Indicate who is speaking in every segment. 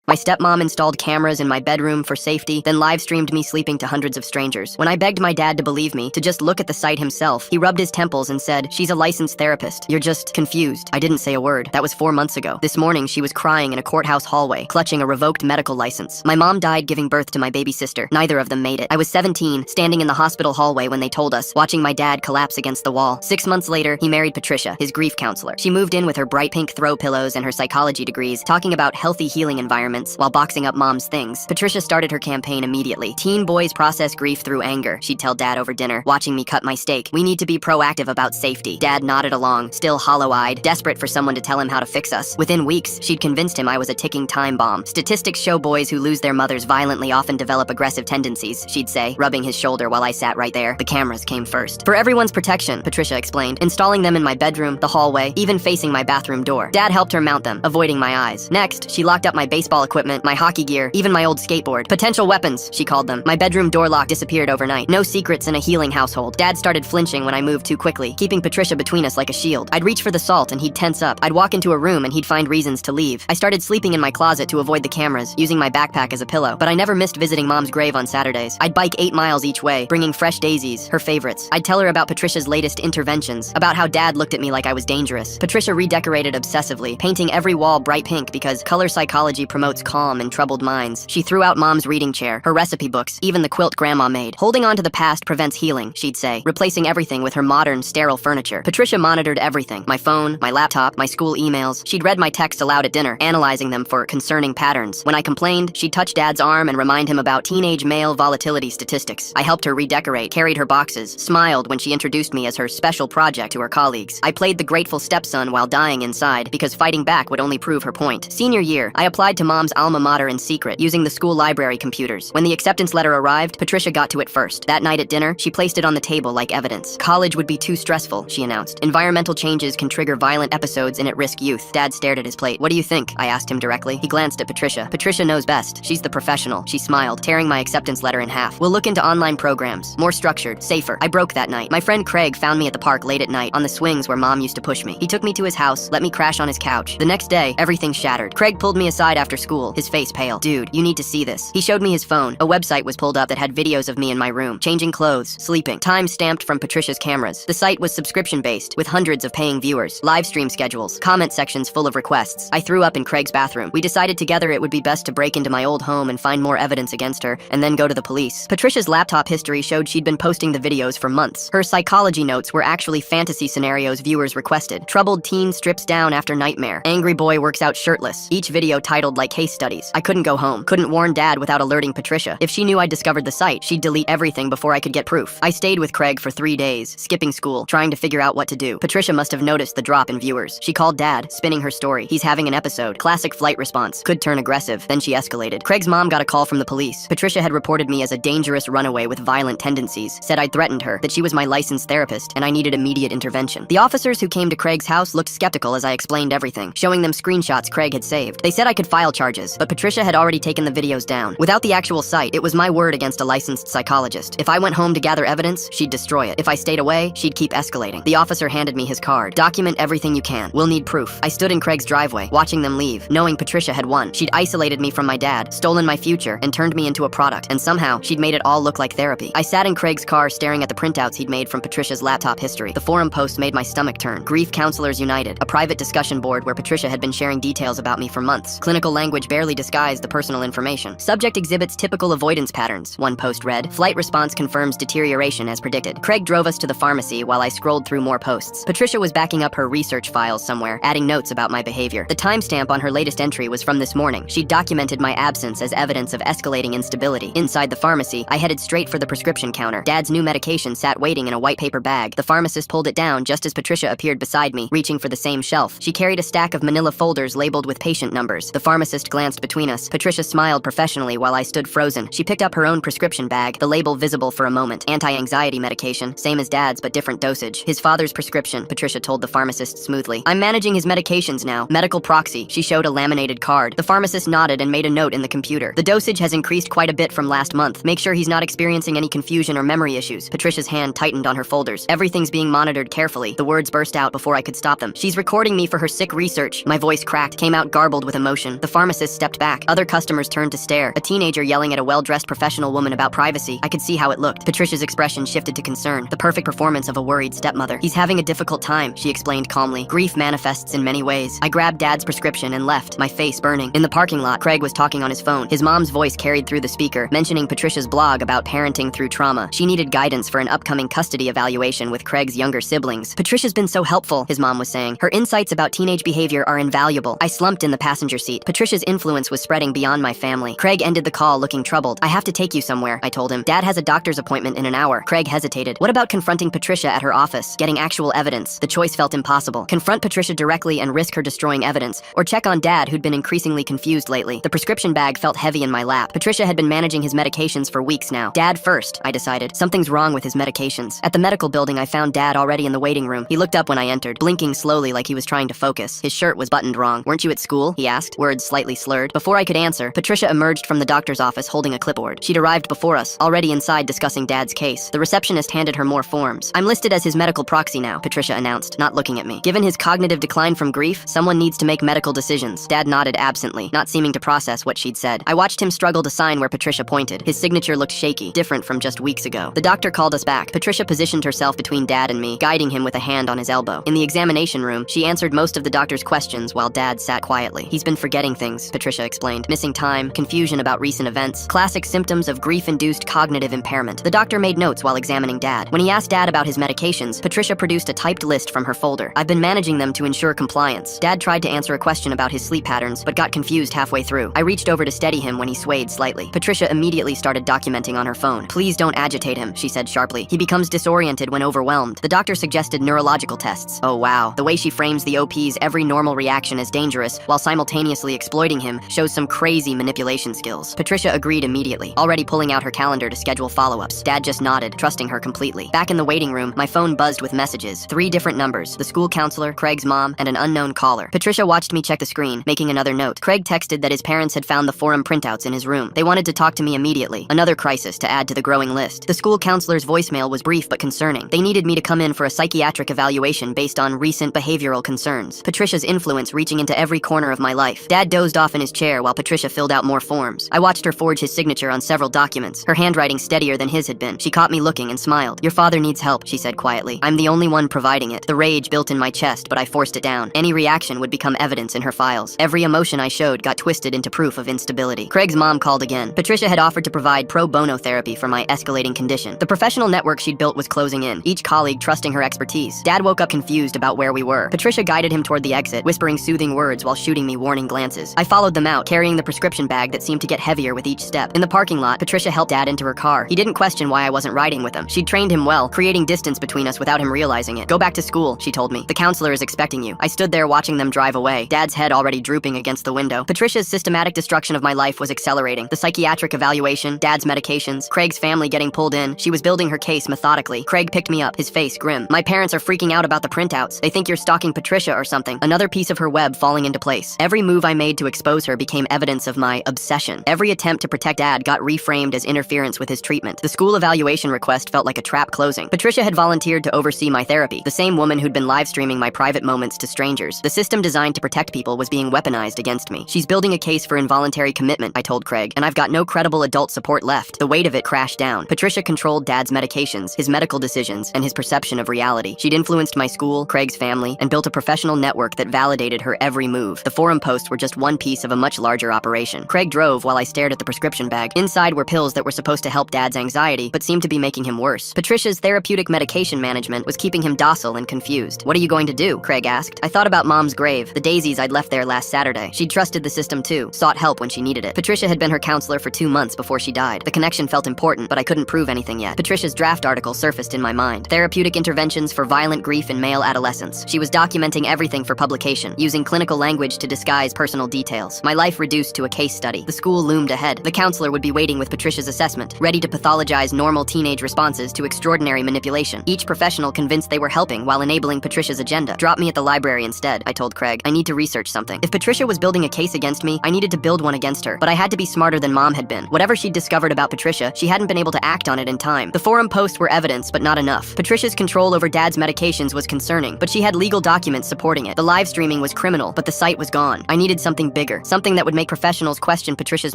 Speaker 1: My stepmom installed cameras in my bedroom for safety, then live-streamed me sleeping to hundreds of strangers. When I begged my dad to believe me, to just look at the site himself, he rubbed his temples and said, "She's a licensed therapist. You're just confused." I didn't say a word. That was 4 months ago. This morning, she was crying in a courthouse hallway, clutching a revoked medical license. My mom died giving birth to my baby sister. Neither of them made it. I was 17, standing in the hospital hallway when they told us, watching my dad collapse against the wall. 6 months later, he married Patricia, his grief counselor. She moved in with her bright pink throw pillows and her psychology degrees, talking about healthy healing environments while boxing up mom's things. Patricia started her campaign immediately. Teen boys process grief through anger, she'd tell dad over dinner, watching me cut my steak. We need to be proactive about safety. Dad nodded along, still hollow-eyed, desperate for someone to tell him how to fix us. Within weeks, she'd convinced him I was a ticking time bomb. Statistics show boys who lose their mothers violently often develop aggressive tendencies, she'd say, rubbing his shoulder while I sat right there. The cameras came first. For everyone's protection, Patricia explained, installing them in my bedroom, the hallway, even facing my bathroom door. Dad helped her mount them, avoiding my eyes. Next, she locked up my baseball equipment, my hockey gear, even my old skateboard. Potential weapons, she called them. My bedroom door lock disappeared overnight. No secrets in a healing household. Dad started flinching when I moved too quickly, keeping Patricia between us like a shield. I'd reach for the salt and he'd tense up. I'd walk into a room and he'd find reasons to leave. I started sleeping in my closet to avoid the cameras, using my backpack as a pillow. But I never missed visiting mom's grave on Saturdays. I'd bike 8 miles each way, bringing fresh daisies, her favorites. I'd tell her about Patricia's latest interventions, about how dad looked at me like I was dangerous. Patricia redecorated obsessively, painting every wall bright pink because color psychology promotes calm in troubled minds. She threw out mom's reading chair, her recipe books, even the quilt grandma made. Holding on to the past prevents healing, she'd say, replacing everything with her modern, sterile furniture. Patricia monitored everything, my phone, my laptop, my school emails. She'd read my texts aloud at dinner, analyzing them for concerning patterns. When I complained, she'd touch dad's arm and remind him about teenage male volatility statistics. I helped her redecorate, carried her boxes, smiled when she introduced me as her special project to her colleagues. I played the grateful stepson while dying inside, because fighting back would only prove her point. Senior year, I applied to mom's alma mater in secret, using the school library computers. When the acceptance letter arrived, Patricia got to it first. That night at dinner, she placed it on the table like evidence. College would be too stressful, she announced. Environmental changes can trigger violent episodes in at-risk youth. Dad stared at his plate. What do you think? I asked him directly. He glanced at Patricia. Patricia knows best. She's the professional. She smiled, tearing my acceptance letter in half. We'll look into online programs. More structured, safer. I broke that night. My friend Craig found me at the park late at night, on the swings where mom used to push me. He took me to his house, let me crash on his couch. The next day, everything shattered. Craig pulled me aside after school, his face pale. Dude, you need to see this. He showed me his phone. A website was pulled up that had videos of me in my room, changing clothes, sleeping. Time stamped from Patricia's cameras. The site was subscription-based, with hundreds of paying viewers, live stream schedules, comment sections full of requests. I threw up in Craig's bathroom. We decided together it would be best to break into my old home and find more evidence against her, and then go to the police. Patricia's laptop history showed she'd been posting the videos for months. Her psychology notes were actually fantasy scenarios viewers requested. Troubled teen strips down after nightmare. Angry boy works out shirtless. Each video titled like case studies. I couldn't go home. Couldn't warn dad without alerting Patricia. If she knew I'd discovered the site, she'd delete everything before I could get proof. I stayed with Craig for 3 days, skipping school, trying to figure out what to do. Patricia must have noticed the drop in viewers. She called dad, spinning her story. He's having an episode. Classic flight response. Could turn aggressive. Then she escalated. Craig's mom got a call from the police. Patricia had reported me as a dangerous runaway with violent tendencies, said I'd threatened her, that she was my licensed therapist, and I needed immediate intervention. The officers who came to Craig's house looked skeptical as I explained everything, showing them screenshots Craig had saved. They said I could file charges, but Patricia had already taken the videos down. Without the actual site, it was my word against a licensed psychologist. If I went home to gather evidence, she'd destroy it. If I stayed away, she'd keep escalating. The officer handed me his card. Document everything you can. We'll need proof. I stood in Craig's driveway, watching them leave, knowing Patricia had won. She'd isolated me from my dad, stolen my future, and turned me into a product. And somehow, she'd made it all look like therapy. I sat in Craig's car staring at the printouts he'd made from Patricia's laptop history. The forum post made my stomach turn. Grief Counselors United, a private discussion board where Patricia had been sharing details about me for months. Clinical language barely disguised the personal information. Subject exhibits typical avoidance patterns, one post read. Flight response confirms deterioration as predicted. Craig drove us to the pharmacy while I scrolled through more posts. Patricia was backing up her research files somewhere, adding notes about my behavior. The timestamp on her latest entry was from this morning. She documented my absence as evidence of escalating instability. Inside the pharmacy, I headed straight for the prescription counter. Dad's new medication sat waiting in a white paper bag. The pharmacist pulled it down just as Patricia appeared beside me, reaching for the same shelf. She carried a stack of manila folders labeled with patient numbers. The pharmacist glanced between us. Patricia smiled professionally while I stood frozen. She picked up her own prescription bag, the label visible for a moment. Anti-anxiety medication, same as Dad's but different dosage. His father's prescription, Patricia told the pharmacist smoothly. I'm managing his medications now. Medical proxy. She showed a laminated card. The pharmacist nodded and made a note in the computer. The dosage has increased quite a bit from last month. Make sure he's not experiencing any confusion or memory issues. Patricia's hand tightened on her folders. Everything's being monitored carefully. The words burst out before I could stop them. She's recording me for her sick research. My voice cracked, came out garbled with emotion. The pharmacist pharmacist stepped back. Other customers turned to stare. A teenager yelling at a well-dressed professional woman about privacy. I could see how it looked. Patricia's expression shifted to concern. The perfect performance of a worried stepmother. He's having a difficult time, she explained calmly. Grief manifests in many ways. I grabbed Dad's prescription and left, my face burning. In the parking lot, Craig was talking on his phone. His mom's voice carried through the speaker, mentioning Patricia's blog about parenting through trauma. She needed guidance for an upcoming custody evaluation with Craig's younger siblings. Patricia's been so helpful, his mom was saying. Her insights about teenage behavior are invaluable. I slumped in the passenger seat. Patricia's influence was spreading beyond my family. Craig ended the call looking troubled. I have to take you somewhere, I told him. Dad has a doctor's appointment in an hour. Craig hesitated. What about confronting Patricia at her office? Getting actual evidence. The choice felt impossible. Confront Patricia directly and risk her destroying evidence, or check on Dad, who'd been increasingly confused lately. The prescription bag felt heavy in my lap. Patricia had been managing his medications for weeks now. Dad first, I decided. Something's wrong with his medications. At the medical building, I found Dad already in the waiting room. He looked up when I entered, blinking slowly like he was trying to focus. His shirt was buttoned wrong. Weren't you at school? He asked, words slightly slurred. Before I could answer, Patricia emerged from the doctor's office holding a clipboard. She'd arrived before us, already inside discussing Dad's case. The receptionist handed her more forms. I'm listed as his medical proxy now, Patricia announced, not looking at me. Given his cognitive decline from grief, someone needs to make medical decisions. Dad nodded absently, not seeming to process what she'd said. I watched him struggle to sign where Patricia pointed. His signature looked shaky, different from just weeks ago. The doctor called us back. Patricia positioned herself between Dad and me, guiding him with a hand on his elbow. In the examination room, she answered most of the doctor's questions while Dad sat quietly. He's been forgetting things, Patricia explained. Missing time, confusion about recent events, classic symptoms of grief-induced cognitive impairment. The doctor made notes while examining Dad. When he asked Dad about his medications, Patricia produced a typed list from her folder. I've been managing them to ensure compliance. Dad tried to answer a question about his sleep patterns, but got confused halfway through. I reached over to steady him when he swayed slightly. Patricia immediately started documenting on her phone. Please don't agitate him, she said sharply. He becomes disoriented when overwhelmed. The doctor suggested neurological tests. Oh wow. The way she frames the OP's every normal reaction as dangerous while simultaneously exploiting him shows some crazy manipulation skills. Patricia agreed immediately, already pulling out her calendar to schedule follow-ups. Dad just nodded, trusting her completely. Back in the waiting room, my phone buzzed with messages. 3 different numbers: the school counselor, Craig's mom, and an unknown caller. Patricia watched me check the screen, making another note. Craig texted that his parents had found the forum printouts in his room. They wanted to talk to me immediately. Another crisis to add to the growing list. The school counselor's voicemail was brief but concerning. They needed me to come in for a psychiatric evaluation based on recent behavioral concerns. Patricia's influence reaching into every corner of my life. Dad dozed off in his chair while Patricia filled out more forms. I watched her forge his signature on several documents, her handwriting steadier than his had been. She caught me looking and smiled. Your father needs help, she said quietly. I'm the only one providing it. The rage built in my chest, but I forced it down. Any reaction would become evidence in her files. Every emotion I showed got twisted into proof of instability. Craig's mom called again. Patricia had offered to provide pro bono therapy for my escalating condition. The professional network she'd built was closing in, each colleague trusting her expertise. Dad woke up confused about where we were. Patricia guided him toward the exit, whispering soothing words while shooting me warning glances. I followed them out, carrying the prescription bag that seemed to get heavier with each step. In the parking lot, Patricia helped Dad into her car. He didn't question why I wasn't riding with him. She'd trained him well, creating distance between us without him realizing it. Go back to school, she told me. The counselor is expecting you. I stood there watching them drive away, Dad's head already drooping against the window. Patricia's systematic destruction of my life was accelerating. The psychiatric evaluation, Dad's medications, Craig's family getting pulled in. She was building her case methodically. Craig picked me up, his face grim. My parents are freaking out about the printouts. They think you're stalking Patricia or something. Another piece of her web falling into place. Every move I made to expose her became evidence of my obsession. Every attempt to protect Dad got reframed as interference with his treatment. The school evaluation request felt like a trap closing. Patricia had volunteered to oversee my therapy, the same woman who'd been live streaming my private moments to strangers. The system designed to protect people was being weaponized against me. She's building a case for involuntary commitment, I told Craig, and I've got no credible adult support left. The weight of it crashed down. Patricia controlled Dad's medications, his medical decisions, and his perception of reality. She'd influenced my school, Craig's family, and built a professional network that validated her every move. The forum posts were just one piece of a much larger operation. Craig drove while I stared at the prescription bag. Inside were pills that were supposed to help Dad's anxiety, but seemed to be making him worse. Patricia's therapeutic medication management was keeping him docile and confused. What are you going to do? Craig asked. I thought about Mom's grave, the daisies I'd left there last Saturday. She'd trusted the system too, sought help when she needed it. Patricia had been her counselor for 2 months before she died. The connection felt important, but I couldn't prove anything yet. Patricia's draft article surfaced in my mind. Therapeutic interventions for violent grief in male adolescents. She was documenting everything for publication, using clinical language to disguise personal details. My life reduced to a case study. The school loomed ahead. The counselor would be waiting with Patricia's assessment, ready to pathologize normal teenage responses to extraordinary manipulation. Each professional convinced they were helping while enabling Patricia's agenda. Drop me at the library instead, I told Craig. I need to research something. If Patricia was building a case against me, I needed to build one against her, but I had to be smarter than Mom had been. Whatever she'd discovered about Patricia, she hadn't been able to act on it in time. The forum posts were evidence, but not enough. Patricia's control over Dad's medications was concerning, but she had legal documents supporting it. The live streaming was criminal, but the site was gone. I needed something bigger. trigger, something that would make professionals question Patricia's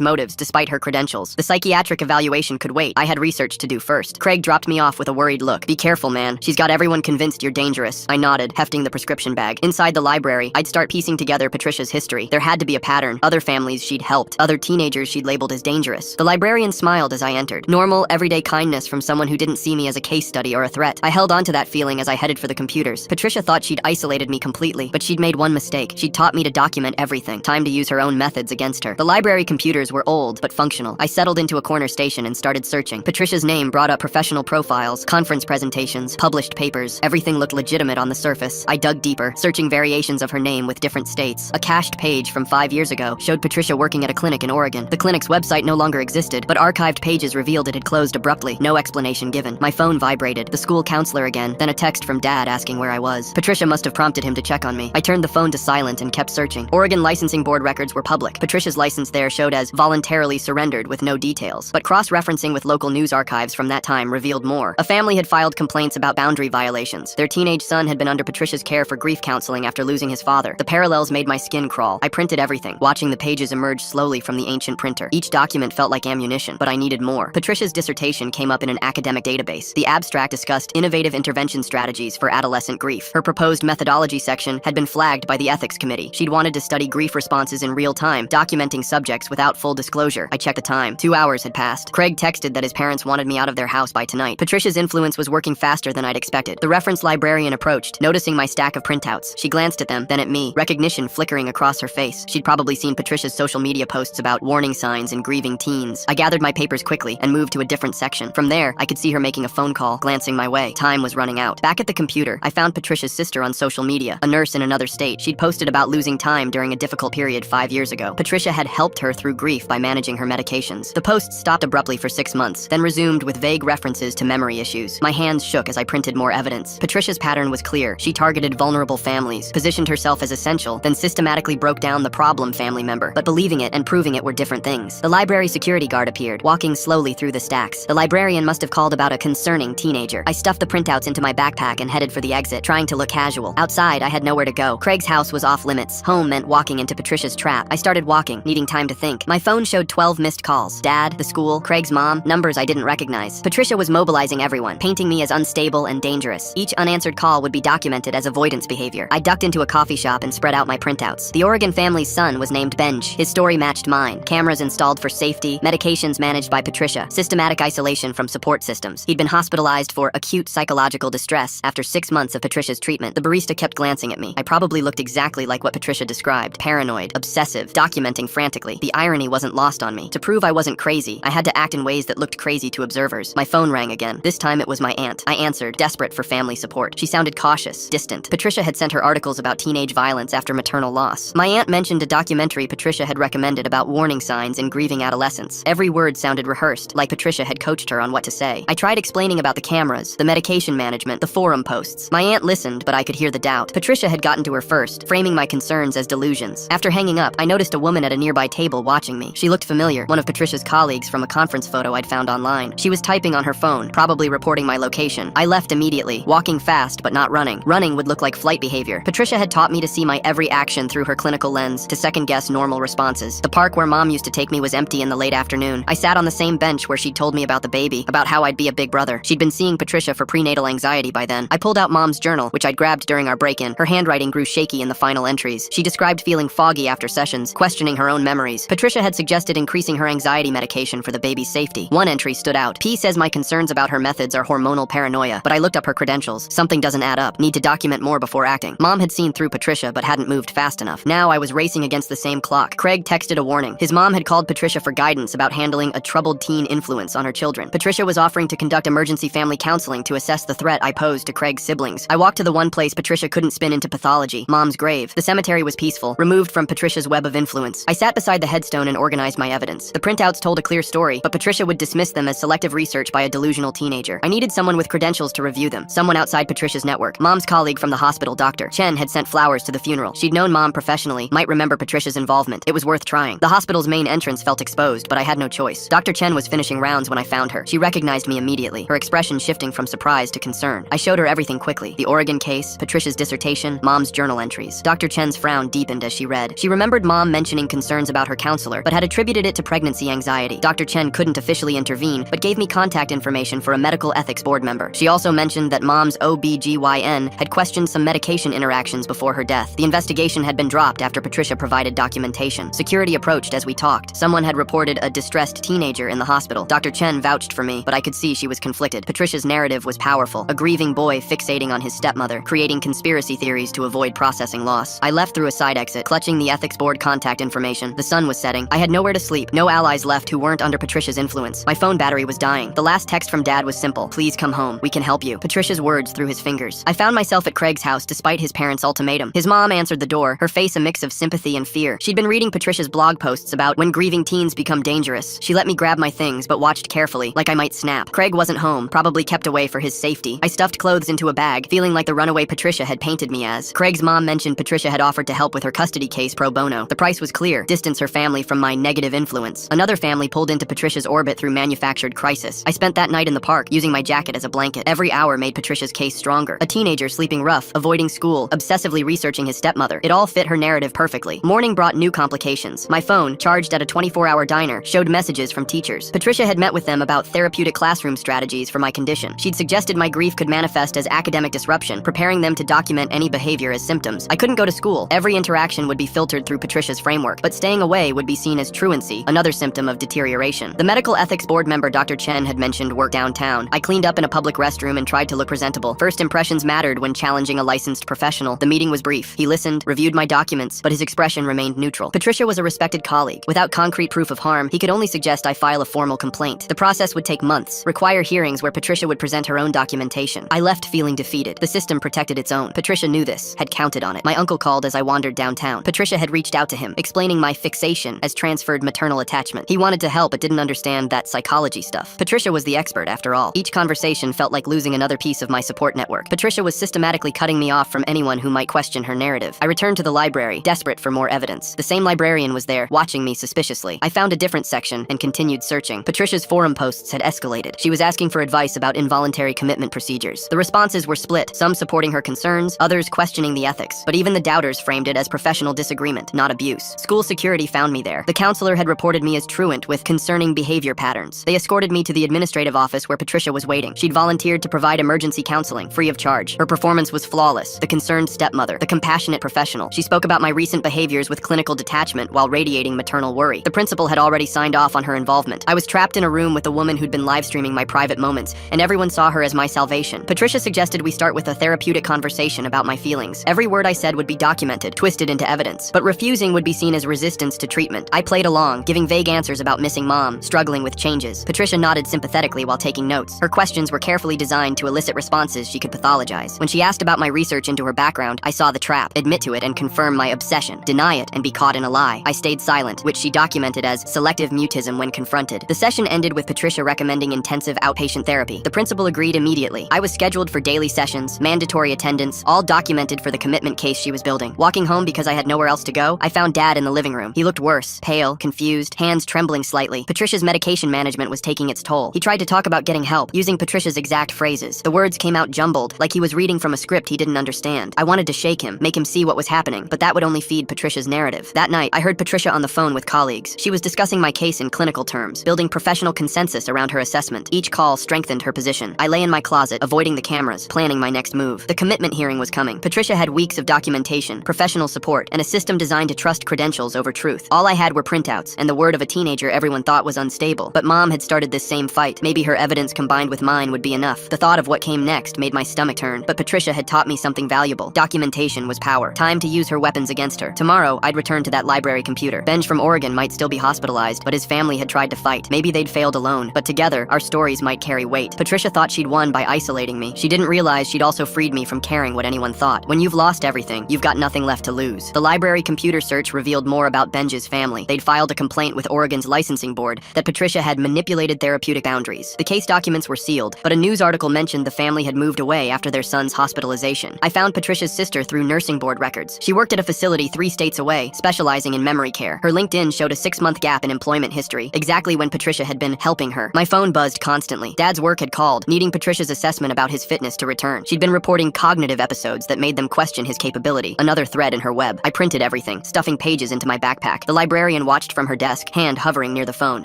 Speaker 1: motives despite her credentials. The psychiatric evaluation could wait. I had research to do first. Craig dropped me off with a worried look. Be careful, man. She's got everyone convinced you're dangerous. I nodded, hefting the prescription bag. Inside the library, I'd start piecing together Patricia's history. There had to be a pattern. Other families she'd helped. Other teenagers she'd labeled as dangerous. The librarian smiled as I entered. Normal, everyday kindness from someone who didn't see me as a case study or a threat. I held on to that feeling as I headed for the computers. Patricia thought she'd isolated me completely, but she'd made one mistake. She'd taught me to document everything. Time to use her own methods against her. The library computers were old, but functional. I settled into a corner station and started searching. Patricia's name brought up professional profiles, conference presentations, published papers. Everything looked legitimate on the surface. I dug deeper, searching variations of her name with different states. A cached page from 5 years ago showed Patricia working at a clinic in Oregon. The clinic's website no longer existed, but archived pages revealed it had closed abruptly. No explanation given. My phone vibrated. The school counselor again, then a text from Dad asking where I was. Patricia must have prompted him to check on me. I turned the phone to silent and kept searching. Oregon licensing board records were public. Patricia's license there showed as voluntarily surrendered with no details, but cross-referencing with local news archives from that time revealed more. A family had filed complaints about boundary violations. Their teenage son had been under Patricia's care for grief counseling after losing his father. The parallels made my skin crawl. I printed everything, watching the pages emerge slowly from the ancient printer. Each document felt like ammunition, but I needed more. Patricia's dissertation came up in an academic database. The abstract discussed innovative intervention strategies for adolescent grief. Her proposed methodology section had been flagged by the ethics committee. She'd wanted to study grief responses in real time, documenting subjects without full disclosure. I checked the time. 2 hours had passed. Craig texted that his parents wanted me out of their house by tonight. Patricia's influence was working faster than I'd expected. The reference librarian approached, noticing my stack of printouts. She glanced at them, then at me, recognition flickering across her face. She'd probably seen Patricia's social media posts about warning signs and grieving teens. I gathered my papers quickly and moved to a different section. From there, I could see her making a phone call, glancing my way. Time was running out. Back at the computer, I found Patricia's sister on social media, a nurse in another state. She'd posted about losing time during a difficult period 5 years ago. Patricia had helped her through grief by managing her medications. The post stopped abruptly for 6 months, then resumed with vague references to memory issues. My hands shook as I printed more evidence. Patricia's pattern was clear. She targeted vulnerable families, positioned herself as essential, then systematically broke down the problem family member. But believing it and proving it were different things. The library security guard appeared, walking slowly through the stacks. The librarian must have called about a concerning teenager. I stuffed the printouts into my backpack and headed for the exit, trying to look casual. Outside, I had nowhere to go. Craig's house was off limits. Home meant walking into Patricia's trap. I started walking, needing time to think. My phone showed 12 missed calls. Dad, the school, Craig's mom, numbers I didn't recognize. Patricia was mobilizing everyone, painting me as unstable and dangerous. Each unanswered call would be documented as avoidance behavior. I ducked into a coffee shop and spread out my printouts. The Oregon family's son was named Benj. His story matched mine. Cameras installed for safety, medications managed by Patricia, systematic isolation from support systems. He'd been hospitalized for acute psychological distress after 6 months of Patricia's treatment. The barista kept glancing at me. I probably looked exactly like what Patricia described. Paranoid, obsessive, documenting frantically. The irony wasn't lost on me. To prove I wasn't crazy, I had to act in ways that looked crazy to observers. My phone rang again. This time it was my aunt. I answered, desperate for family support. She sounded cautious, distant. Patricia had sent her articles about teenage violence after maternal loss. My aunt mentioned a documentary Patricia had recommended about warning signs in grieving adolescents. Every word sounded rehearsed, like Patricia had coached her on what to say. I tried explaining about the cameras, the medication management, the forum posts. My aunt listened, but I could hear the doubt. Patricia had gotten to her first, framing my concerns as delusions. After hanging up, I noticed a woman at a nearby table watching me. She looked familiar, one of Patricia's colleagues from a conference photo I'd found online. She was typing on her phone, probably reporting my location. I left immediately, walking fast but not running. Running would look like flight behavior. Patricia had taught me to see my every action through her clinical lens, to second-guess normal responses. The park where Mom used to take me was empty in the late afternoon. I sat on the same bench where she'd told me about the baby, about how I'd be a big brother. She'd been seeing Patricia for prenatal anxiety by then. I pulled out Mom's journal, which I'd grabbed during our break-in. Her handwriting grew shaky in the final entries. She described feeling foggy after sessions, questioning her own memories. Patricia had suggested increasing her anxiety medication for the baby's safety. One entry stood out. P says my concerns about her methods are hormonal paranoia, but I looked up her credentials. Something doesn't add up. Need to document more before acting. Mom had seen through Patricia, but hadn't moved fast enough. Now I was racing against the same clock. Craig texted a warning. His mom had called Patricia for guidance about handling a troubled teen influence on her children. Patricia was offering to conduct emergency family counseling to assess the threat I posed to Craig's siblings. I walked to the one place Patricia couldn't spin into pathology, Mom's grave. The cemetery was peaceful, removed from Patricia's web of influence. I sat beside the headstone and organized my evidence. The printouts told a clear story, but Patricia would dismiss them as selective research by a delusional teenager. I needed someone with credentials to review them, someone outside Patricia's network. Mom's colleague from the hospital, Dr. Chen, had sent flowers to the funeral. She'd known Mom professionally, might remember Patricia's involvement. It was worth trying. The hospital's main entrance felt exposed, but I had no choice. Dr. Chen was finishing rounds when I found her. She recognized me immediately, her expression shifting from surprise to concern. I showed her everything quickly. The Oregon case, Patricia's dissertation, Mom's journal entries. Dr. Chen's frown deepened as she read. She remembered remembered Mom mentioning concerns about her counselor, but had attributed it to pregnancy anxiety. Dr. Chen couldn't officially intervene, but gave me contact information for a medical ethics board member. She also mentioned that Mom's OBGYN had questioned some medication interactions before her death. The investigation had been dropped after Patricia provided documentation. Security approached as we talked. Someone had reported a distressed teenager in the hospital. Dr. Chen vouched for me, but I could see she was conflicted. Patricia's narrative was powerful. A grieving boy fixating on his stepmother, creating conspiracy theories to avoid processing loss. I left through a side exit, clutching the ethics board contact information. The sun was setting. I had nowhere to sleep. No allies left who weren't under Patricia's influence. My phone battery was dying. The last text from Dad was simple. Please come home. We can help you. Patricia's words through his fingers. I found myself at Craig's house despite his parents' ultimatum. His mom answered the door, her face a mix of sympathy and fear. She'd been reading Patricia's blog posts about when grieving teens become dangerous. She let me grab my things, but watched carefully, like I might snap. Craig wasn't home, probably kept away for his safety. I stuffed clothes into a bag, feeling like the runaway Patricia had painted me as. Craig's mom mentioned Patricia had offered to help with her custody case pro bono. The price was clear: distance her family from my negative influence. Another family pulled into Patricia's orbit through manufactured crisis. I spent that night in the park, using my jacket as a blanket. Every hour made Patricia's case stronger. A teenager sleeping rough, avoiding school, obsessively researching his stepmother. It all fit her narrative perfectly. Morning brought new complications. My phone, charged at a 24-hour diner, showed messages from teachers. Patricia had met with them about therapeutic classroom strategies for my condition. She'd suggested my grief could manifest as academic disruption, preparing them to document any behavior as symptoms. I couldn't go to school. Every interaction would be filtered through Patricia's framework, but staying away would be seen as truancy, another symptom of deterioration. The medical ethics board member Dr. Chen had mentioned work downtown. I cleaned up in a public restroom and tried to look presentable. First impressions mattered when challenging a licensed professional. The meeting was brief. He listened, reviewed my documents, but his expression remained neutral. Patricia was a respected colleague. Without concrete proof of harm, he could only suggest I file a formal complaint. The process would take months, require hearings where Patricia would present her own documentation. I left feeling defeated. The system protected its own. Patricia knew this, had counted on it. My uncle called as I wandered downtown. Patricia had reached out to him, explaining my fixation as transferred maternal attachment. He wanted to help but didn't understand that psychology stuff. Patricia was the expert after all. Each conversation felt like losing another piece of my support network. Patricia was systematically cutting me off from anyone who might question her narrative. I returned to the library, desperate for more evidence. The same librarian was there, watching me suspiciously. I found a different section and continued searching. Patricia's forum posts had escalated. She was asking for advice about involuntary commitment procedures. The responses were split, some supporting her concerns, others questioning the ethics. But even the doubters framed it as professional disagreement, not abuse. School security found me there. The counselor had reported me as truant with concerning behavior patterns. They escorted me to the administrative office where Patricia was waiting. She'd volunteered to provide emergency counseling, free of charge. Her performance was flawless. The concerned stepmother, the compassionate professional. She spoke about my recent behaviors with clinical detachment while radiating maternal worry. The principal had already signed off on her involvement. I was trapped in a room with a woman who'd been live streaming my private moments, and everyone saw her as my salvation. Patricia suggested we start with a therapeutic conversation about my feelings. Every word I said would be documented, twisted into evidence. But refusing would be seen as resistance to treatment. I played along, giving vague answers about missing Mom, struggling with changes. Patricia nodded sympathetically while taking notes. Her questions were carefully designed to elicit responses she could pathologize. When she asked about my research into her background, I saw the trap: admit to it and confirm my obsession, deny it and be caught in a lie. I stayed silent, which she documented as selective mutism when confronted. The session ended with Patricia recommending intensive outpatient therapy. The principal agreed immediately. I was scheduled for daily sessions, mandatory attendance, all documented for the commitment case she was building. Walking home because I had nowhere else to go, I found Dad in the living room. He looked worse, pale, confused, hands trembling slightly. Patricia's medication management was taking its toll. He tried to talk about getting help, using Patricia's exact phrases. The words came out jumbled, like he was reading from a script he didn't understand. I wanted to shake him, make him see what was happening, but that would only feed Patricia's narrative. That night, I heard Patricia on the phone with colleagues. She was discussing my case in clinical terms, building professional consensus around her assessment. Each call strengthened her position. I lay in my closet, avoiding the cameras, planning my next move. The commitment hearing was coming. Patricia had weeks of documentation, professional support, and a system designed to trust credentials over truth. All I had were printouts, and the word of a teenager everyone thought was unstable. But Mom had started this same fight. Maybe her evidence combined with mine would be enough. The thought of what came next made my stomach turn. But Patricia had taught me something valuable. Documentation was power. Time to use her weapons against her. Tomorrow, I'd return to that library computer. Benj from Oregon might still be hospitalized, but his family had tried to fight. Maybe they'd failed alone, but together, our stories might carry weight. Patricia thought she'd won by isolating me. She didn't realize she'd also freed me from caring what anyone thought. When you've lost everything, you've got nothing left to lose. The library computer search revealed more about Benj's family. They'd filed a complaint with Oregon's licensing board that Patricia had manipulated therapeutic boundaries. The case documents were sealed, but a news article mentioned the family had moved away after their son's hospitalization. I found Patricia's sister through nursing board records. She worked at a facility 3 states away, specializing in memory care. Her LinkedIn showed a 6-month gap in employment history, exactly when Patricia had been helping her. My phone buzzed constantly. Dad's work had called, needing Patricia's assessment about his fitness to return. She'd been reporting cognitive episodes that made them question his capability, another thread in her web. I printed everything. everything, stuffing pages into my backpack. The librarian watched from her desk, hand hovering near the phone.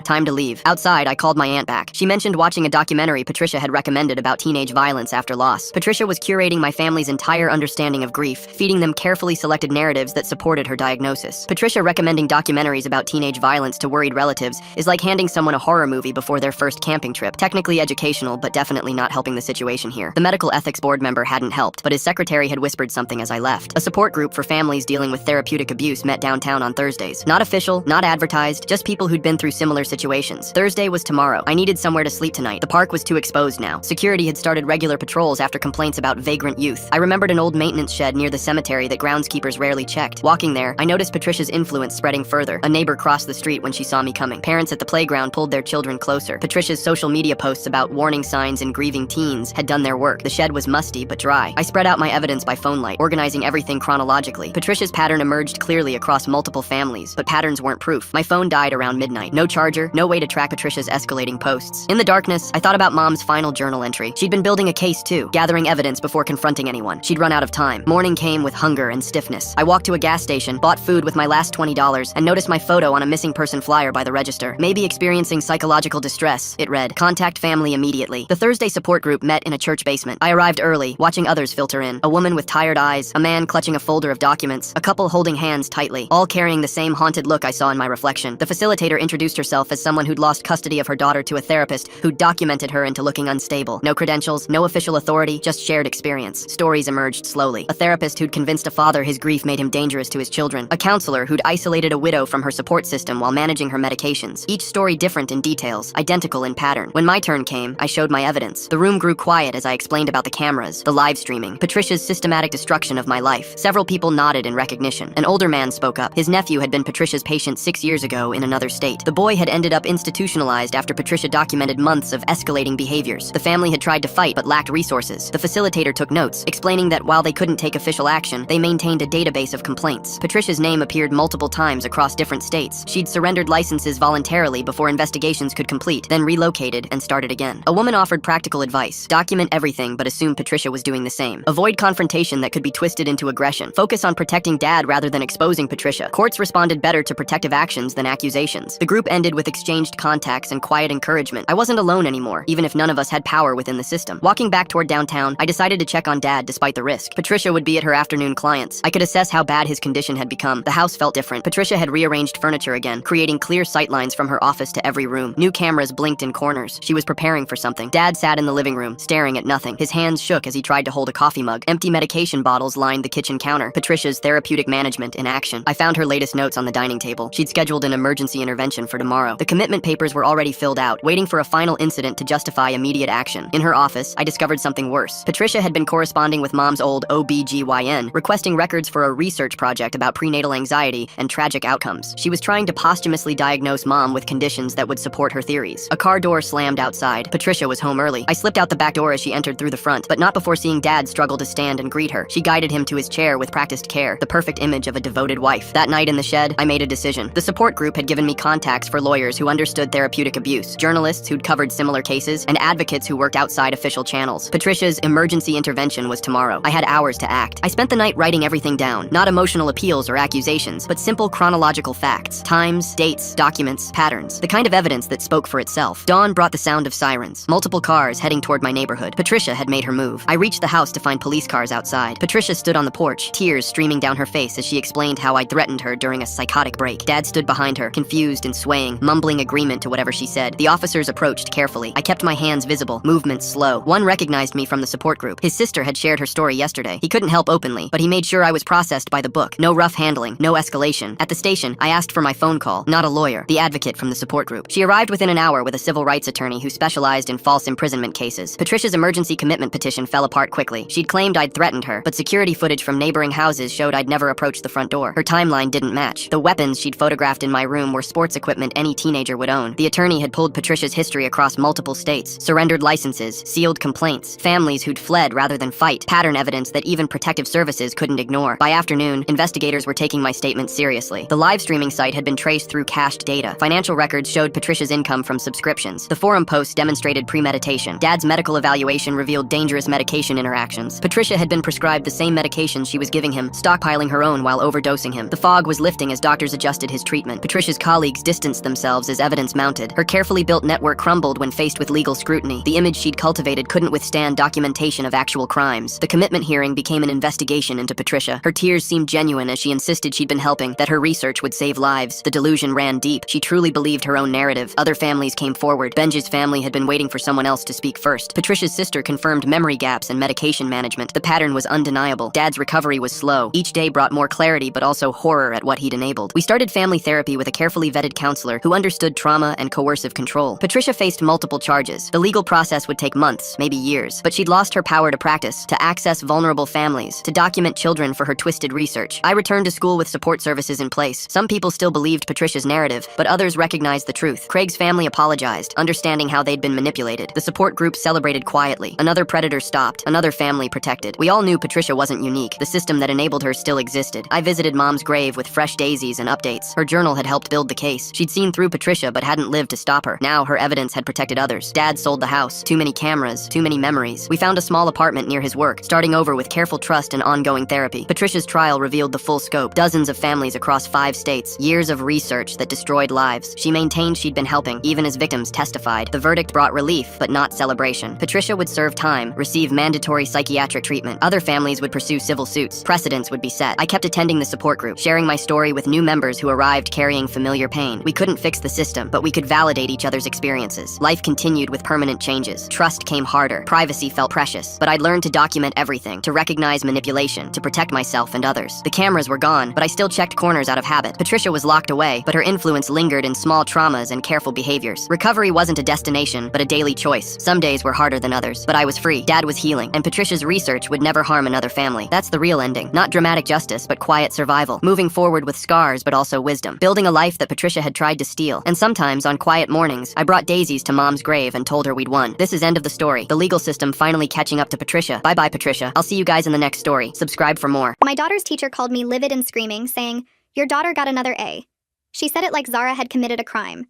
Speaker 1: Time to leave. Outside, I called my aunt back. She mentioned watching a documentary Patricia had recommended about teenage violence after loss. Patricia was curating my family's entire understanding of grief, feeding them carefully selected narratives that supported her diagnosis. Patricia recommending documentaries about teenage violence to worried relatives is like handing someone a horror movie before their first camping trip. Technically educational, but definitely not helping the situation here. The medical ethics board member hadn't helped, but his secretary had whispered something as I left. A support group for families dealing with therapeutic abuse met downtown on Thursdays. Not official, not advertised, just people who'd been through similar situations. Thursday was tomorrow. I needed somewhere to sleep tonight. The park was too exposed now. Security had started regular patrols after complaints about vagrant youth. I remembered an old maintenance shed near the cemetery that groundskeepers rarely checked. Walking there, I noticed Patricia's influence spreading further. A neighbor crossed the street when she saw me coming. Parents at the playground pulled their children closer. Patricia's social media posts about warning signs and grieving teens had done their work. The shed was musty but dry. I spread out my evidence by phone light, organizing everything chronologically. Patricia's pattern emerged clearly across multiple families, but patterns weren't proof. My phone died around midnight. No charger, no way to track Patricia's escalating posts. In the darkness, I thought about Mom's final journal entry. She'd been building a case too, gathering evidence before confronting anyone. She'd run out of time. Morning came with hunger and stiffness. I walked to a gas station, bought food with my last $20, and noticed my photo on a missing person flyer by the register. Maybe experiencing psychological distress, it read. Contact family immediately. The Thursday support group met in a church basement. I arrived early, watching others filter in. A woman with tired eyes, a man clutching a folder of documents, a couple holding hands tightly, all carrying the same haunted look I saw in my reflection. The facilitator introduced herself as someone who'd lost custody of her daughter to a therapist who documented her into looking unstable. No credentials, no official authority, just shared experience. Stories emerged slowly. A therapist who'd convinced a father his grief made him dangerous to his children. A counselor who'd isolated a widow from her support system while managing her medications. Each story different in details, identical in pattern. When my turn came, I showed my evidence. The room grew quiet as I explained about the cameras, the live streaming, Patricia's systematic destruction of my life. Several people nodded in recognition. An older man spoke up. His nephew had been Patricia's patient 6 years ago in another state. The boy had ended up institutionalized after Patricia documented months of escalating behaviors. The family had tried to fight but lacked resources. The facilitator took notes, explaining that while they couldn't take official action, they maintained a database of complaints. Patricia's name appeared multiple times across different states. She'd surrendered licenses voluntarily before investigations could complete, then relocated and started again. A woman offered practical advice. Document everything but assume Patricia was doing the same. Avoid confrontation that could be twisted into aggression. Focus on protecting Dad rather than exposing Patricia. Courts responded better to protective actions than accusations. The group ended with exchanged contacts and quiet encouragement. I wasn't alone anymore, even if none of us had power within the system. Walking back toward downtown, I decided to check on Dad despite the risk. Patricia would be at her afternoon clients. I could assess how bad his condition had become. The house felt different. Patricia had rearranged furniture again, creating clear sightlines from her office to every room. New cameras blinked in corners. She was preparing for something. Dad sat in the living room, staring at nothing. His hands shook as he tried to hold a coffee mug. Empty medication bottles lined the kitchen counter. Patricia's therapeutic management in action. I found her latest notes on the dining table. She'd scheduled an emergency intervention for tomorrow. The commitment papers were already filled out, waiting for a final incident to justify immediate action. In her office, I discovered something worse. Patricia had been corresponding with Mom's old OBGYN, requesting records for a research project about prenatal anxiety and tragic outcomes. She was trying to posthumously diagnose Mom with conditions that would support her theories. A car door slammed outside. Patricia was home early. I slipped out the back door as she entered through the front, but not before seeing Dad struggle to stand and greet her. She guided him to his chair with practiced care, the perfect image of a devoted wife. That night in the shed, I made a decision. The support group had given me contacts for lawyers who understood therapeutic abuse, journalists who'd covered similar cases, and advocates who worked outside official channels. Patricia's emergency intervention was tomorrow. I had hours to act. I spent the night writing everything down, not emotional appeals or accusations, but simple chronological facts. Times, dates, documents, patterns. The kind of evidence that spoke for itself. Dawn brought the sound of sirens. Multiple cars heading toward my neighborhood. Patricia had made her move. I reached the house to find police cars outside. Patricia stood on the porch, tears streaming down her face as she explained how I'd threatened her during a psychotic break. Dad stood behind her, confused and swaying, mumbling agreement to whatever she said. The officers approached carefully. I kept my hands visible, movements slow. One recognized me from the support group. His sister had shared her story yesterday. He couldn't help openly, but he made sure I was processed by the book. No rough handling, no escalation. At the station, I asked for my phone call, not a lawyer, the advocate from the support group. She arrived within an hour with a civil rights attorney who specialized in false imprisonment cases. Patricia's emergency commitment petition fell apart quickly. She'd claimed I'd threatened her, but security footage from neighboring houses showed I'd never approached the front door. Her timeline didn't match. The weapons she'd photographed in my room were sports equipment any teenager would own. The attorney had pulled Patricia's history across multiple states, surrendered licenses, sealed complaints, families who'd fled rather than fight, pattern evidence that even protective services couldn't ignore. By afternoon, investigators were taking my statement seriously. The live streaming site had been traced through cached data. Financial records showed Patricia's income from subscriptions. The forum posts demonstrated premeditation. Dad's medical evaluation revealed dangerous medication interactions. Patricia had been prescribed the same medications she was giving him, stockpiling her own while overdosing him. The fog was lifting as doctors adjusted his treatment. Patricia's colleagues distanced themselves as evidence mounted. Her carefully built network crumbled when faced with legal scrutiny. The image she'd cultivated couldn't withstand documentation of actual crimes. The commitment hearing became an investigation into Patricia. Her tears seemed genuine as she insisted she'd been helping, that her research would save lives. The delusion ran deep. She truly believed her own narrative. Other families came forward. Benji's family had been waiting for someone else to speak first. Patricia's sister confirmed memory gaps and medication management. The pattern was undeniable. Dad's recovery was slow. Each day brought more clarity, but also horror at what he'd enabled. We started family therapy with a carefully vetted counselor who understood trauma and coercive control. Patricia faced multiple charges. The legal process would take months, maybe years, but she'd lost her power to practice, to access vulnerable families, to document children for her twisted research. I returned to school with support services in place. Some people still believed Patricia's narrative, but others recognized the truth. Craig's family apologized, understanding how they'd been manipulated. The support group celebrated quietly. Another predator stopped, another family protected. We all knew Patricia wasn't unique. The system that enabled her still existed. I visited Mom's grave with fresh daisies and updates. Her journal had helped build the case. She'd seen through Patricia but hadn't lived to stop her. Now her evidence had protected others. Dad sold the house. Too many cameras, too many memories. We found a small apartment near his work, starting over with careful trust and ongoing therapy. Patricia's trial revealed the full scope. Dozens of families across 5 states. Years of research that destroyed lives. She maintained she'd been helping, even as victims testified. The verdict brought relief, but not celebration. Patricia would serve time, receive mandatory psychiatric treatment. Other families would pursue civil suits. Precedents would be set. I kept attending the support group, sharing my story with new members who arrived carrying familiar pain. We couldn't fix the system, but we could validate each other's experiences. Life continued with permanent changes. Trust came harder. Privacy felt precious. But I'd learned to document everything, to recognize manipulation, to protect myself and others. The cameras were gone, but I still checked corners out of habit. Patricia was locked away, but her influence lingered in small traumas and careful behaviors. Recovery wasn't a destination, but a daily choice. Some days were harder than others, but I was free. Dad was healing, and Patricia's research would never harm another family. That's the real ending. Not dramatic justice, but quiet survival. Moving forward with scars, but also wisdom. Building a life that Patricia had tried to steal. And sometimes, on quiet mornings, I brought daisies to Mom's grave and told her we'd won. This is end of the story. The legal system finally catching up to Patricia. Bye-bye, Patricia. I'll see you guys in the next story. Subscribe for more.
Speaker 2: My daughter's teacher called me livid and screaming, saying, "Your daughter got another A." She said it like Zara had committed a crime.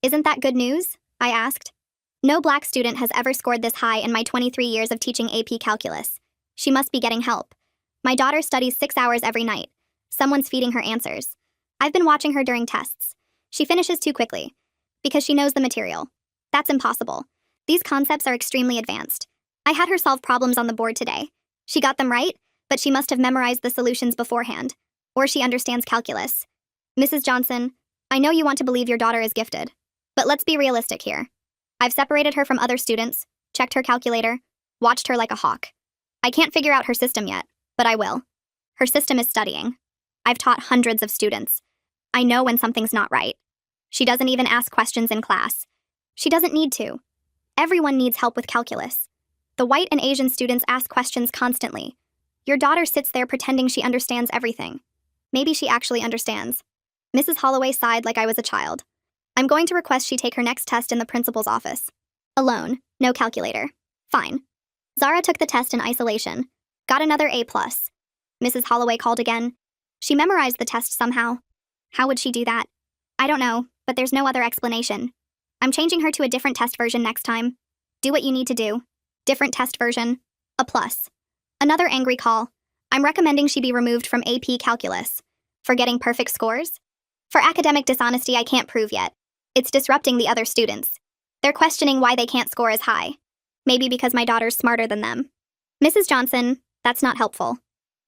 Speaker 2: Isn't that good news? I asked. No black student has ever scored this high in my 23 years of teaching AP Calculus. She must be getting help. My daughter studies 6 hours every night. Someone's feeding her answers. I've been watching her during tests. She finishes too quickly, because she knows the material. That's impossible. These concepts are extremely advanced. I had her solve problems on the board today. She got them right, but she must have memorized the solutions beforehand, or she understands calculus. Mrs. Johnson, I know you want to believe your daughter is gifted, but let's be realistic here. I've separated her from other students, checked her calculator, watched her like a hawk. I can't figure out her system yet, but I will. Her system is studying. I've taught hundreds of students. I know when something's not right. She doesn't even ask questions in class. She doesn't need to. Everyone needs help with calculus. The white and Asian students ask questions constantly. Your daughter sits there pretending she understands everything. Maybe she actually understands. Mrs. Holloway sighed like I was a child. I'm going to request she take her next test in the principal's office. Alone, no calculator. Fine. Zara took the test in isolation. Got another A+. Mrs. Holloway called again. She memorized the test somehow. How would she do that? I don't know, but there's no other explanation. I'm changing her to a different test version next time. Do what you need to do. Different test version. A+. Another angry call. I'm recommending she be removed from AP Calculus. For getting perfect scores? For academic dishonesty I can't prove yet. It's disrupting the other students. They're questioning why they can't score as high. Maybe because my daughter's smarter than them. Mrs. Johnson, that's not helpful.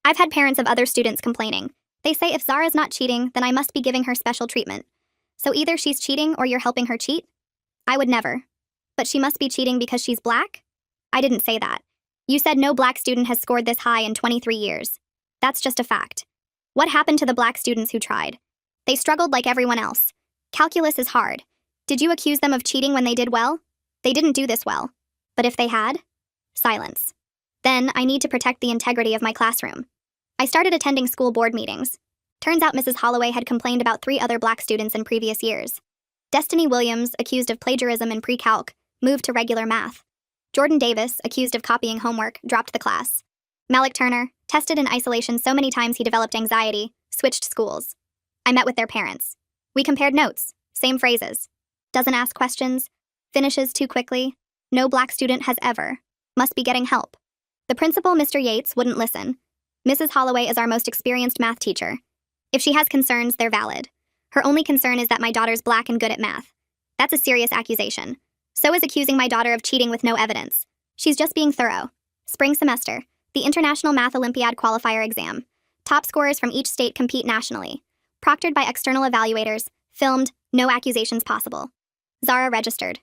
Speaker 2: I've had parents of other students complaining. They say if Zara's not cheating, then I must be giving her special treatment. So either she's cheating or you're helping her cheat? I would never. But she must be cheating because she's black? I didn't say that. You said no black student has scored this high in 23 years. That's just a fact. What happened to the black students who tried? They struggled like everyone else. Calculus is hard. Did you accuse them of cheating when they did well? They didn't do this well. But if they had? Silence. Then I need to protect the integrity of my classroom. I started attending school board meetings. Turns out Mrs. Holloway had complained about 3 other black students in previous years. Destiny Williams, accused of plagiarism in pre-calc, moved to regular math. Jordan Davis, accused of copying homework, dropped the class. Malik Turner, tested in isolation so many times he developed anxiety, switched schools. I met with their parents. We compared notes, same phrases. Doesn't ask questions, finishes too quickly. No black student has ever. Must be getting help. The principal, Mr. Yates, wouldn't listen. Mrs. Holloway is our most experienced math teacher. If she has concerns, they're valid. Her only concern is that my daughter's black and good at math. That's a serious accusation. So is accusing my daughter of cheating with no evidence. She's just being thorough. Spring semester, the International Math Olympiad Qualifier Exam. Top scorers from each state compete nationally. Proctored by external evaluators, filmed, no accusations possible. Zara registered.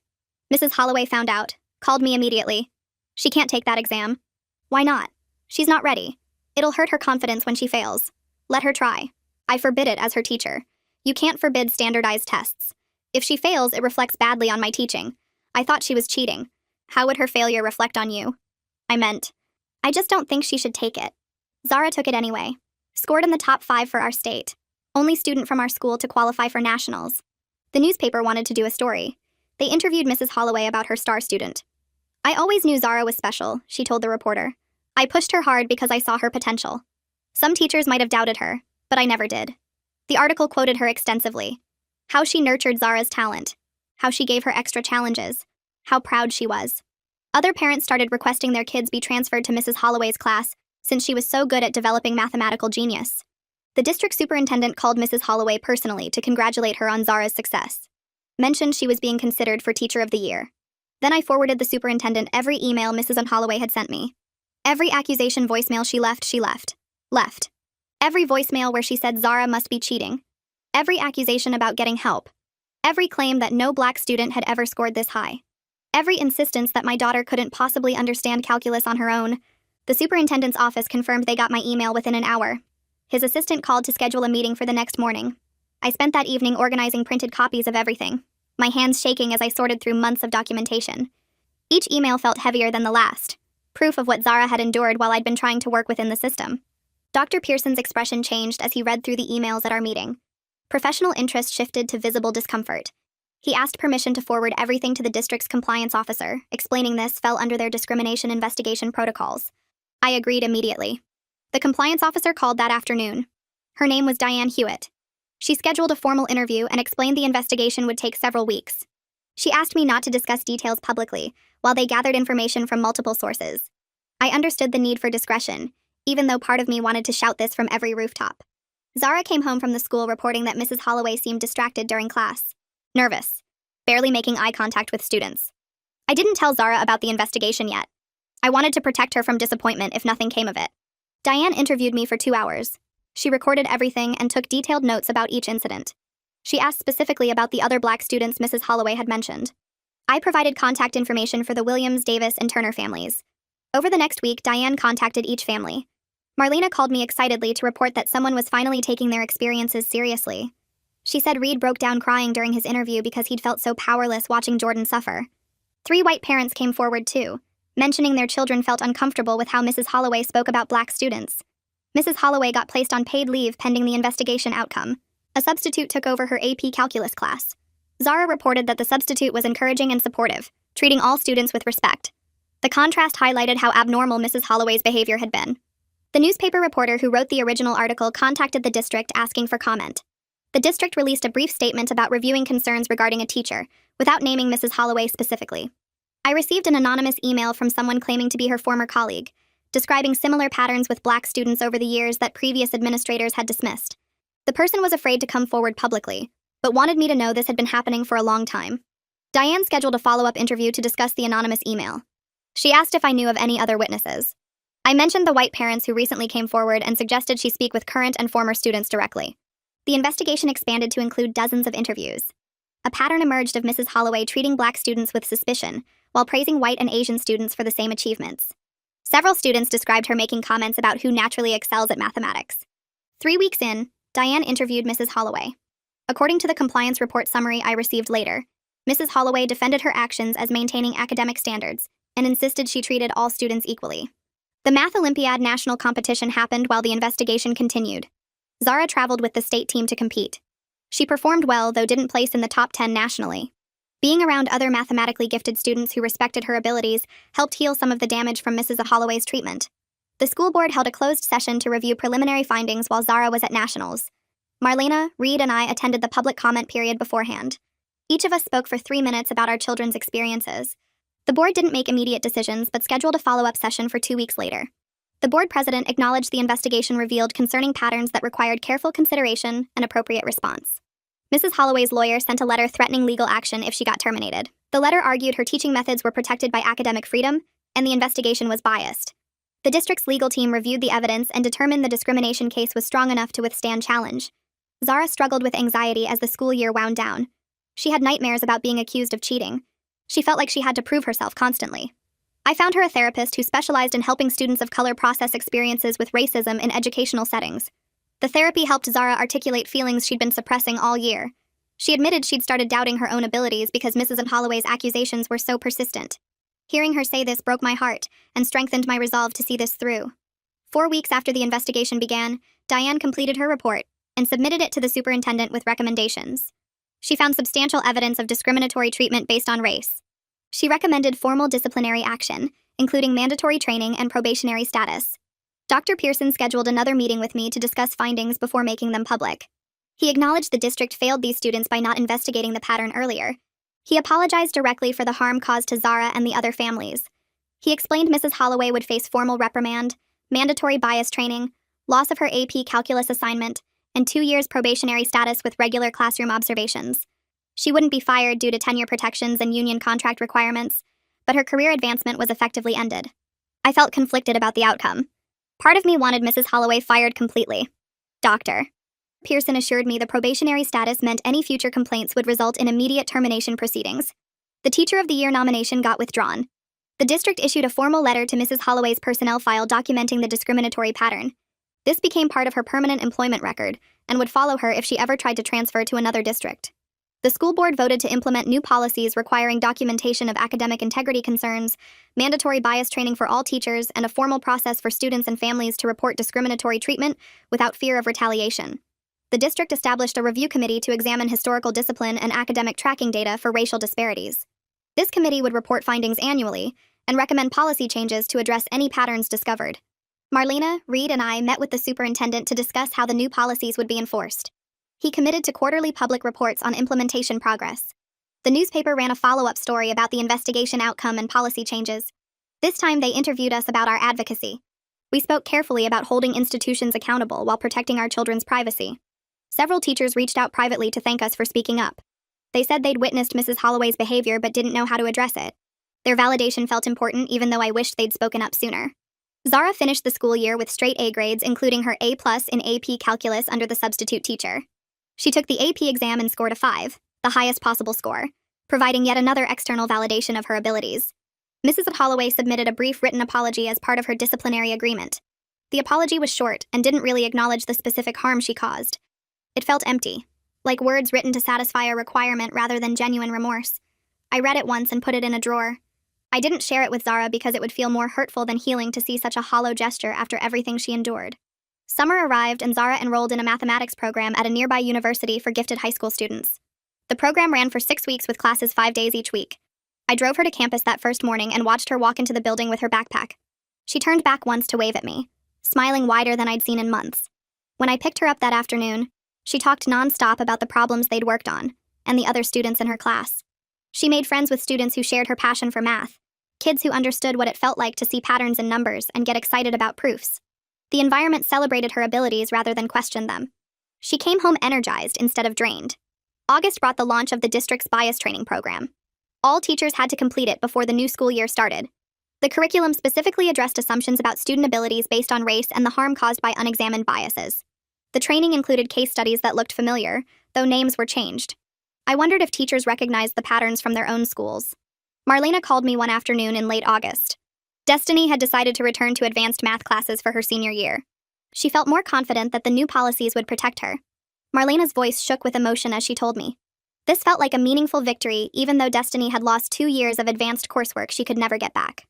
Speaker 2: Mrs. Holloway found out, called me immediately. She can't take that exam. Why not? She's not ready. It'll hurt her confidence when she fails. Let her try. I forbid it as her teacher. You can't forbid standardized tests. If she fails, it reflects badly on my teaching. I thought she was cheating. How would her failure reflect on you? I just don't think she should take it. Zara took it anyway. Scored in the top 5 for our state. Only student from our school to qualify for nationals. The newspaper wanted to do a story. They interviewed Mrs. Holloway about her star student. I always knew Zara was special, she told the reporter. I pushed her hard because I saw her potential. Some teachers might have doubted her, but I never did. The article quoted her extensively. How she nurtured Zara's talent. How she gave her extra challenges. How proud she was. Other parents started requesting their kids be transferred to Mrs. Holloway's class since she was so good at developing mathematical genius. The district superintendent called Mrs. Holloway personally to congratulate her on Zara's success. Mentioned she was being considered for Teacher of the Year. Then I forwarded the superintendent every email Mrs. Holloway had sent me. Every accusation voicemail she left. Every voicemail where she said Zara must be cheating. Every accusation about getting help. Every claim that no black student had ever scored this high. Every insistence that my daughter couldn't possibly understand calculus on her own. The superintendent's office confirmed they got my email within an hour. His assistant called to schedule a meeting for the next morning. I spent that evening organizing printed copies of everything, my hands shaking as I sorted through months of documentation. Each email felt heavier than the last, proof of what Zara had endured while I'd been trying to work within the system. Dr. Pearson's expression changed as he read through the emails at our meeting. Professional interest shifted to visible discomfort. He asked permission to forward everything to the district's compliance officer, explaining this fell under their discrimination investigation protocols. I agreed immediately. The compliance officer called that afternoon. Her name was Diane Hewitt. She scheduled a formal interview and explained the investigation would take several weeks. She asked me not to discuss details publicly, while they gathered information from multiple sources. I understood the need for discretion, even though part of me wanted to shout this from every rooftop. Zara came home from the school reporting that Mrs. Holloway seemed distracted during class. Nervous. Barely making eye contact with students. I didn't tell Zara about the investigation yet. I wanted to protect her from disappointment if nothing came of it. Diane interviewed me for 2 hours. She recorded everything and took detailed notes about each incident. She asked specifically about the other black students Mrs. Holloway had mentioned. I provided contact information for the Williams, Davis, and Turner families. Over the next week, Diane contacted each family. Marlena called me excitedly to report that someone was finally taking their experiences seriously. She said Reed broke down crying during his interview because he'd felt so powerless watching Jordan suffer. 3 white parents came forward too, mentioning their children felt uncomfortable with how Mrs. Holloway spoke about black students. Mrs. Holloway got placed on paid leave pending the investigation outcome. A substitute took over her AP calculus class. Zara reported that the substitute was encouraging and supportive, treating all students with respect. The contrast highlighted how abnormal Mrs. Holloway's behavior had been. The newspaper reporter who wrote the original article contacted the district asking for comment. The district released a brief statement about reviewing concerns regarding a teacher, without naming Mrs. Holloway specifically. I received an anonymous email from someone claiming to be her former colleague, describing similar patterns with black students over the years that previous administrators had dismissed. The person was afraid to come forward publicly, but wanted me to know this had been happening for a long time. Diane scheduled a follow-up interview to discuss the anonymous email. She asked if I knew of any other witnesses. I mentioned the white parents who recently came forward and suggested she speak with current and former students directly. The investigation expanded to include dozens of interviews. A pattern emerged of Mrs. Holloway treating black students with suspicion, while praising white and Asian students for the same achievements. Several students described her making comments about who naturally excels at mathematics. 3 weeks in, Diane interviewed Mrs. Holloway. According to the compliance report summary I received later, Mrs. Holloway defended her actions as maintaining academic standards and insisted she treated all students equally. The Math Olympiad national competition happened while the investigation continued. Zara traveled with the state team to compete. She performed well, though didn't place in the top 10 nationally. Being around other mathematically gifted students who respected her abilities helped heal some of the damage from Mrs. Holloway's treatment. The school board held a closed session to review preliminary findings while Zara was at nationals. Marlena, Reed, and I attended the public comment period beforehand. Each of us spoke for 3 minutes about our children's experiences. The board didn't make immediate decisions, but scheduled a follow-up session for 2 weeks later. The board president acknowledged the investigation revealed concerning patterns that required careful consideration and appropriate response. Mrs. Holloway's lawyer sent a letter threatening legal action if she got terminated. The letter argued her teaching methods were protected by academic freedom, and the investigation was biased. The district's legal team reviewed the evidence and determined the discrimination case was strong enough to withstand challenge. Zara struggled with anxiety as the school year wound down. She had nightmares about being accused of cheating. She felt like she had to prove herself constantly. I found her a therapist who specialized in helping students of color process experiences with racism in educational settings. The therapy helped Zara articulate feelings she'd been suppressing all year. She admitted she'd started doubting her own abilities because Mrs. Holloway's accusations were so persistent. Hearing her say this broke my heart and strengthened my resolve to see this through. 4 weeks after the investigation began, Diane completed her report and submitted it to the superintendent with recommendations. She found substantial evidence of discriminatory treatment based on race. She recommended formal disciplinary action, including mandatory training and probationary status. Dr. Pearson scheduled another meeting with me to discuss findings before making them public. He acknowledged the district failed these students by not investigating the pattern earlier. He apologized directly for the harm caused to Zara and the other families. He explained Mrs. Holloway would face formal reprimand, mandatory bias training, loss of her AP Calculus assignment, and 2 years probationary status with regular classroom observations. She wouldn't be fired due to tenure protections and union contract requirements, but her career advancement was effectively ended. I felt conflicted about the outcome. Part of me wanted Mrs. Holloway fired completely. Dr. Pearson assured me the probationary status meant any future complaints would result in immediate termination proceedings. The Teacher of the Year nomination got withdrawn. The district issued a formal letter to Mrs. Holloway's personnel file documenting the discriminatory pattern. This became part of her permanent employment record and would follow her if she ever tried to transfer to another district. The school board voted to implement new policies requiring documentation of academic integrity concerns, mandatory bias training for all teachers, and a formal process for students and families to report discriminatory treatment without fear of retaliation. The district established a review committee to examine historical discipline and academic tracking data for racial disparities. This committee would report findings annually and recommend policy changes to address any patterns discovered. Marlena, Reed, and I met with the superintendent to discuss how the new policies would be enforced. He committed to quarterly public reports on implementation progress. The newspaper ran a follow-up story about the investigation outcome and policy changes. This time they interviewed us about our advocacy. We spoke carefully about holding institutions accountable while protecting our children's privacy. Several teachers reached out privately to thank us for speaking up. They said they'd witnessed Mrs. Holloway's behavior but didn't know how to address it. Their validation felt important even though I wished they'd spoken up sooner. Zara finished the school year with straight A grades, including her A+ in AP Calculus under the substitute teacher. She took the AP exam and scored a 5, the highest possible score, providing yet another external validation of her abilities. Mrs. Holloway submitted a brief written apology as part of her disciplinary agreement. The apology was short and didn't really acknowledge the specific harm she caused. It felt empty, like words written to satisfy a requirement rather than genuine remorse. I read it once and put it in a drawer. I didn't share it with Zara because it would feel more hurtful than healing to see such a hollow gesture after everything she endured. Summer arrived and Zara enrolled in a mathematics program at a nearby university for gifted high school students. The program ran for 6 weeks with classes 5 days each week. I drove her to campus that first morning and watched her walk into the building with her backpack. She turned back once to wave at me, smiling wider than I'd seen in months. When I picked her up that afternoon, she talked nonstop about the problems they'd worked on, and the other students in her class. She made friends with students who shared her passion for math, kids who understood what it felt like to see patterns in numbers and get excited about proofs. The environment celebrated her abilities rather than questioned them. She came home energized instead of drained. August brought the launch of the district's bias training program. All teachers had to complete it before the new school year started. The curriculum specifically addressed assumptions about student abilities based on race and the harm caused by unexamined biases. The training included case studies that looked familiar, though names were changed. I wondered if teachers recognized the patterns from their own schools. Marlena called me one afternoon in late August. Destiny had decided to return to advanced math classes for her senior year. She felt more confident that the new policies would protect her. Marlena's voice shook with emotion as she told me. This felt like a meaningful victory, even though Destiny had lost 2 years of advanced coursework she could never get back.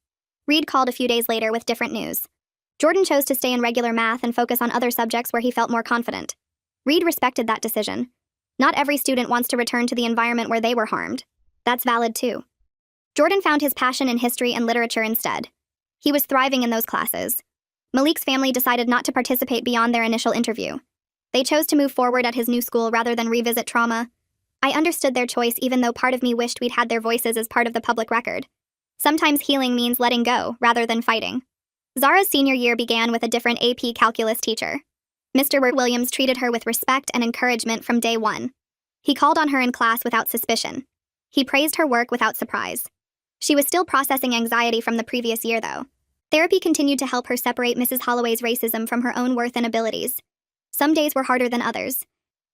Speaker 2: Reed called a few days later with different news. Jordan chose to stay in regular math and focus on other subjects where he felt more confident. Reed respected that decision. Not every student wants to return to the environment where they were harmed. That's valid too. Jordan found his passion in history and literature instead. He was thriving in those classes. Malik's family decided not to participate beyond their initial interview. They chose to move forward at his new school rather than revisit trauma. I understood their choice even though part of me wished we'd had their voices as part of the public record. Sometimes healing means letting go rather than fighting. Zara's senior year began with a different AP calculus teacher. Mr. Williams treated her with respect and encouragement from day one. He called on her in class without suspicion. He praised her work without surprise. She was still processing anxiety from the previous year, though. Therapy continued to help her separate Mrs. Holloway's racism from her own worth and abilities. Some days were harder than others.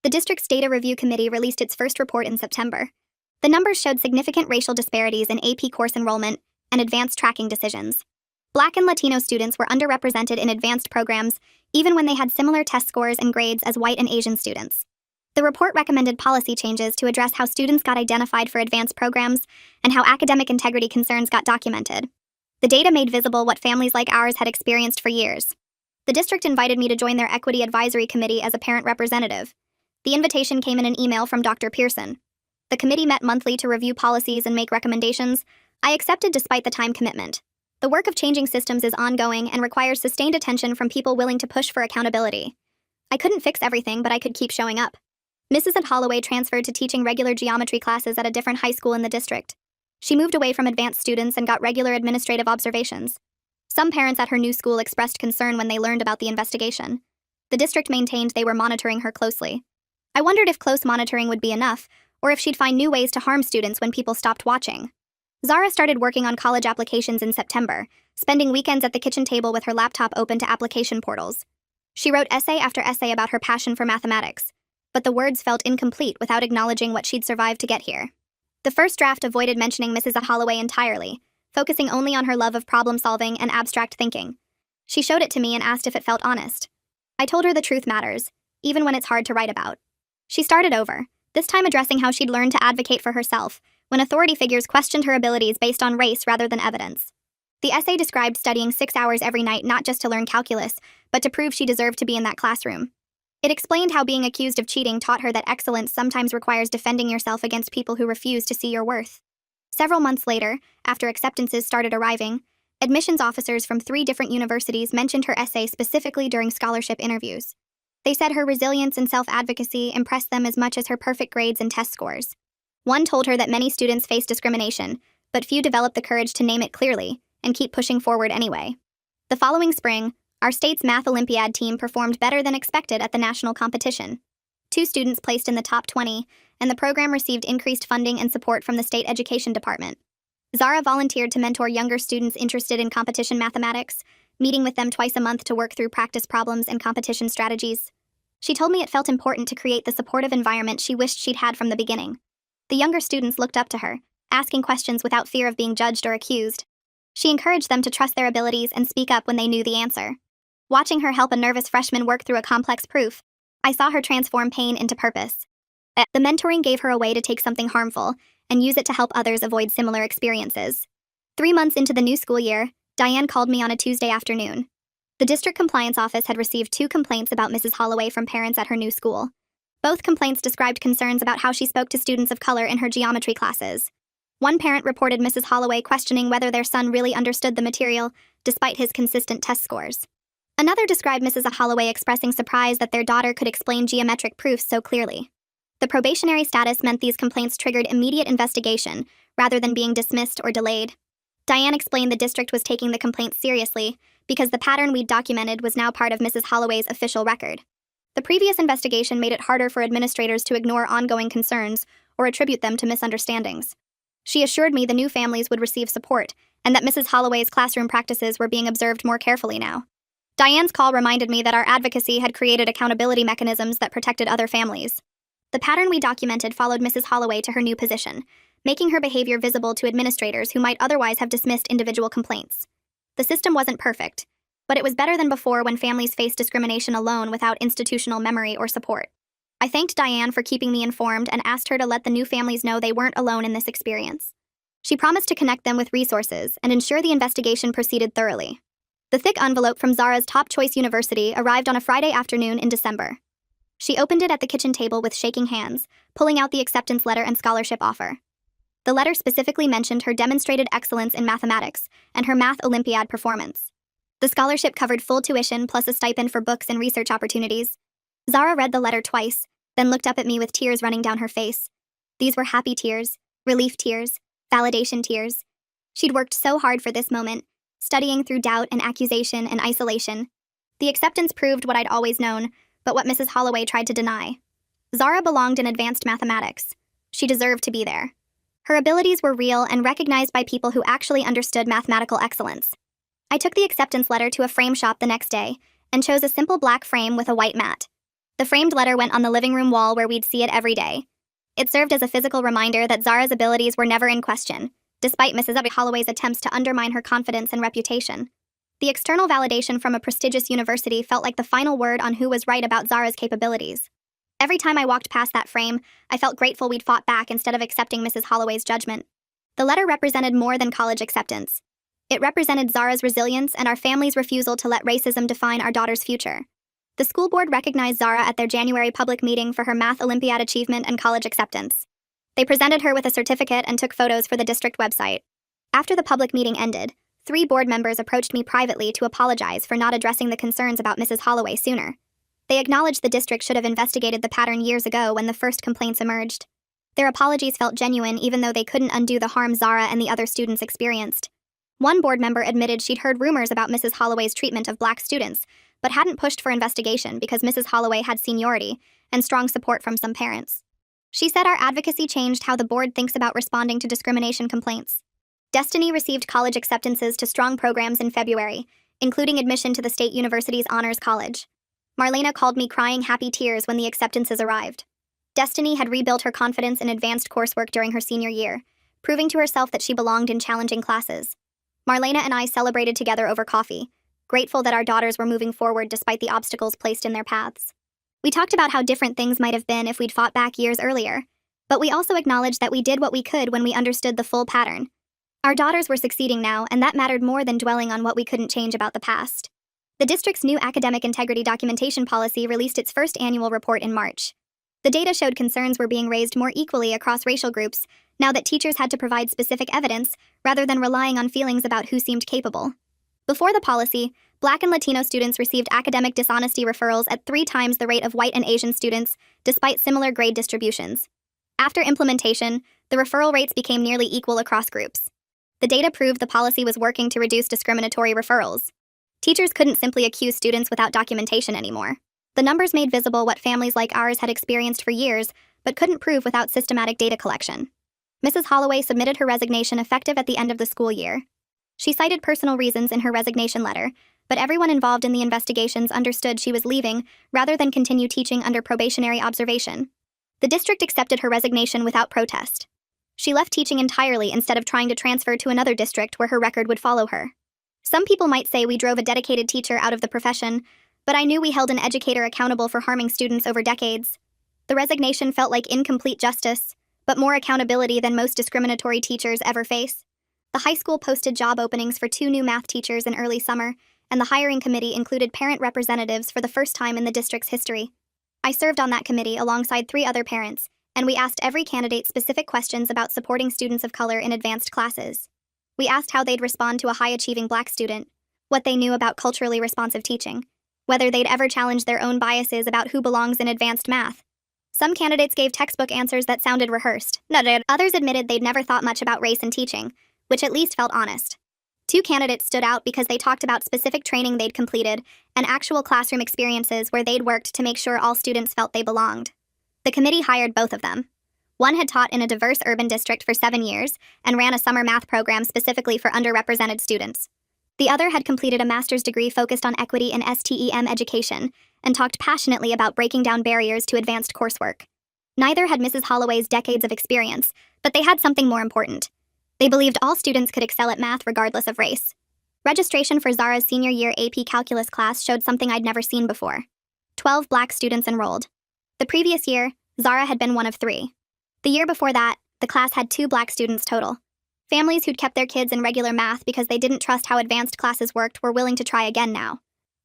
Speaker 2: The district's Data Review Committee released its first report in September. The numbers showed significant racial disparities in AP course enrollment and advanced tracking decisions. Black and Latino students were underrepresented in advanced programs, even when they had similar test scores and grades as white and Asian students. The report recommended policy changes to address how students got identified for advanced programs and how academic integrity concerns got documented. The data made visible what families like ours had experienced for years. The district invited me to join their Equity Advisory Committee as a parent representative. The invitation came in an email from Dr. Pearson. The committee met monthly to review policies and make recommendations. I accepted despite the time commitment. The work of changing systems is ongoing and requires sustained attention from people willing to push for accountability. I couldn't fix everything, but I could keep showing up. Mrs. Holloway transferred to teaching regular geometry classes at a different high school in the district. She moved away from advanced students and got regular administrative observations. Some parents at her new school expressed concern when they learned about the investigation. The district maintained they were monitoring her closely. I wondered if close monitoring would be enough, or if she'd find new ways to harm students when people stopped watching. Zara started working on college applications in September, spending weekends at the kitchen table with her laptop open to application portals. She wrote essay after essay about her passion for mathematics, but the words felt incomplete without acknowledging what she'd survived to get here. The first draft avoided mentioning Mrs. Holloway entirely, focusing only on her love of problem-solving and abstract thinking. She showed it to me and asked if it felt honest. I told her the truth matters, even when it's hard to write about. She started over, this time addressing how she'd learned to advocate for herself when authority figures questioned her abilities based on race rather than evidence. The essay described studying 6 hours every night not just to learn calculus, but to prove she deserved to be in that classroom. It explained how being accused of cheating taught her that excellence sometimes requires defending yourself against people who refuse to see your worth. Several months later, after acceptances started arriving, admissions officers from 3 different universities mentioned her essay specifically during scholarship interviews. They said her resilience and self-advocacy impressed them as much as her perfect grades and test scores. One told her that many students face discrimination, but few develop the courage to name it clearly and keep pushing forward anyway. The following spring, our state's Math Olympiad team performed better than expected at the national competition. 2 students placed in the top 20, and the program received increased funding and support from the state education department. Zara volunteered to mentor younger students interested in competition mathematics, meeting with them twice a month to work through practice problems and competition strategies. She told me it felt important to create the supportive environment she wished she'd had from the beginning. The younger students looked up to her, asking questions without fear of being judged or accused. She encouraged them to trust their abilities and speak up when they knew the answer. Watching her help a nervous freshman work through a complex proof, I saw her transform pain into purpose. The mentoring gave her a way to take something harmful and use it to help others avoid similar experiences. 3 months into the new school year, Diane called me on a Tuesday afternoon. The district compliance office had received 2 complaints about Mrs. Holloway from parents at her new school. Both complaints described concerns about how she spoke to students of color in her geometry classes. One parent reported Mrs. Holloway questioning whether their son really understood the material, despite his consistent test scores. Another described Mrs. Holloway expressing surprise that their daughter could explain geometric proofs so clearly. The probationary status meant these complaints triggered immediate investigation, rather than being dismissed or delayed. Diane explained the district was taking the complaints seriously, because the pattern we'd documented was now part of Mrs. Holloway's official record. The previous investigation made it harder for administrators to ignore ongoing concerns or attribute them to misunderstandings. She assured me the new families would receive support, and that Mrs. Holloway's classroom practices were being observed more carefully now. Diane's call reminded me that our advocacy had created accountability mechanisms that protected other families. The pattern we documented followed Mrs. Holloway to her new position, making her behavior visible to administrators who might otherwise have dismissed individual complaints. The system wasn't perfect, but it was better than before when families faced discrimination alone without institutional memory or support. I thanked Diane for keeping me informed and asked her to let the new families know they weren't alone in this experience. She promised to connect them with resources and ensure the investigation proceeded thoroughly. The thick envelope from Zara's top choice university arrived on a Friday afternoon in December. She opened it at the kitchen table with shaking hands, pulling out the acceptance letter and scholarship offer. The letter specifically mentioned her demonstrated excellence in mathematics and her Math Olympiad performance. The scholarship covered full tuition plus a stipend for books and research opportunities. Zara read the letter twice, then looked up at me with tears running down her face. These were happy tears, relief tears, validation tears. She'd worked so hard for this moment, studying through doubt and accusation and isolation. The acceptance proved what I'd always known, but what Mrs. Holloway tried to deny. Zara belonged in advanced mathematics. She deserved to be there. Her abilities were real and recognized by people who actually understood mathematical excellence. I took the acceptance letter to a frame shop the next day and chose a simple black frame with a white mat. The framed letter went on the living room wall where we'd see it every day. It served as a physical reminder that Zara's abilities were never in question, despite Mrs. Holloway's attempts to undermine her confidence and reputation. The external validation from a prestigious university felt like the final word on who was right about Zara's capabilities. Every time I walked past that frame, I felt grateful we'd fought back instead of accepting Mrs. Holloway's judgment. The letter represented more than college acceptance. It represented Zara's resilience and our family's refusal to let racism define our daughter's future. The school board recognized Zara at their January public meeting for her math Olympiad achievement and college acceptance. They presented her with a certificate and took photos for the district website. After the public meeting ended, 3 board members approached me privately to apologize for not addressing the concerns about Mrs. Holloway sooner. They acknowledged the district should have investigated the pattern years ago when the first complaints emerged. Their apologies felt genuine even though they couldn't undo the harm Zara and the other students experienced. One board member admitted she'd heard rumors about Mrs. Holloway's treatment of black students, but hadn't pushed for investigation because Mrs. Holloway had seniority and strong support from some parents. She said our advocacy changed how the board thinks about responding to discrimination complaints. Destiny received college acceptances to strong programs in February, including admission to the State University's Honors College. Marlena called me crying happy tears when the acceptances arrived. Destiny had rebuilt her confidence in advanced coursework during her senior year, proving to herself that she belonged in challenging classes. Marlena and I celebrated together over coffee, grateful that our daughters were moving forward despite the obstacles placed in their paths. We talked about how different things might have been if we'd fought back years earlier, but we also acknowledged that we did what we could when we understood the full pattern. Our daughters were succeeding now, and that mattered more than dwelling on what we couldn't change about the past. The district's new academic integrity documentation policy released its first annual report in March. The data showed concerns were being raised more equally across racial groups now that teachers had to provide specific evidence rather than relying on feelings about who seemed capable. Before the policy, Black and Latino students received academic dishonesty referrals at 3 times the rate of white and Asian students, despite similar grade distributions. After implementation, the referral rates became nearly equal across groups. The data proved the policy was working to reduce discriminatory referrals. Teachers couldn't simply accuse students without documentation anymore. The numbers made visible what families like ours had experienced for years, but couldn't prove without systematic data collection. Mrs. Holloway submitted her resignation effective at the end of the school year. She cited personal reasons in her resignation letter, but everyone involved in the investigations understood she was leaving rather than continue teaching under probationary observation. The district accepted her resignation without protest. She left teaching entirely instead of trying to transfer to another district where her record would follow her. Some people might say we drove a dedicated teacher out of the profession, but I knew we held an educator accountable for harming students over decades. The resignation felt like incomplete justice, but more accountability than most discriminatory teachers ever face. The high school posted job openings for 2 new math teachers in early summer, and the hiring committee included parent representatives for the first time in the district's history. I served on that committee alongside 3 other parents, and we asked every candidate specific questions about supporting students of color in advanced classes. We asked how they'd respond to a high-achieving black student, what they knew about culturally responsive teaching, whether they'd ever challenged their own biases about who belongs in advanced math. Some candidates gave textbook answers that sounded rehearsed. Others admitted they'd never thought much about race in teaching, which at least felt honest. 2 candidates stood out because they talked about specific training they'd completed and actual classroom experiences where they'd worked to make sure all students felt they belonged. The committee hired both of them. One had taught in a diverse urban district for 7 years and ran a summer math program specifically for underrepresented students. The other had completed a master's degree focused on equity in STEM education and talked passionately about breaking down barriers to advanced coursework. Neither had Mrs. Holloway's decades of experience, but they had something more important. They believed all students could excel at math regardless of race. Registration for Zara's senior year AP Calculus class showed something I'd never seen before. 12 black students enrolled. The previous year, Zara had been one of 3. The year before that, the class had 2 black students total. Families who'd kept their kids in regular math because they didn't trust how advanced classes worked were willing to try again now.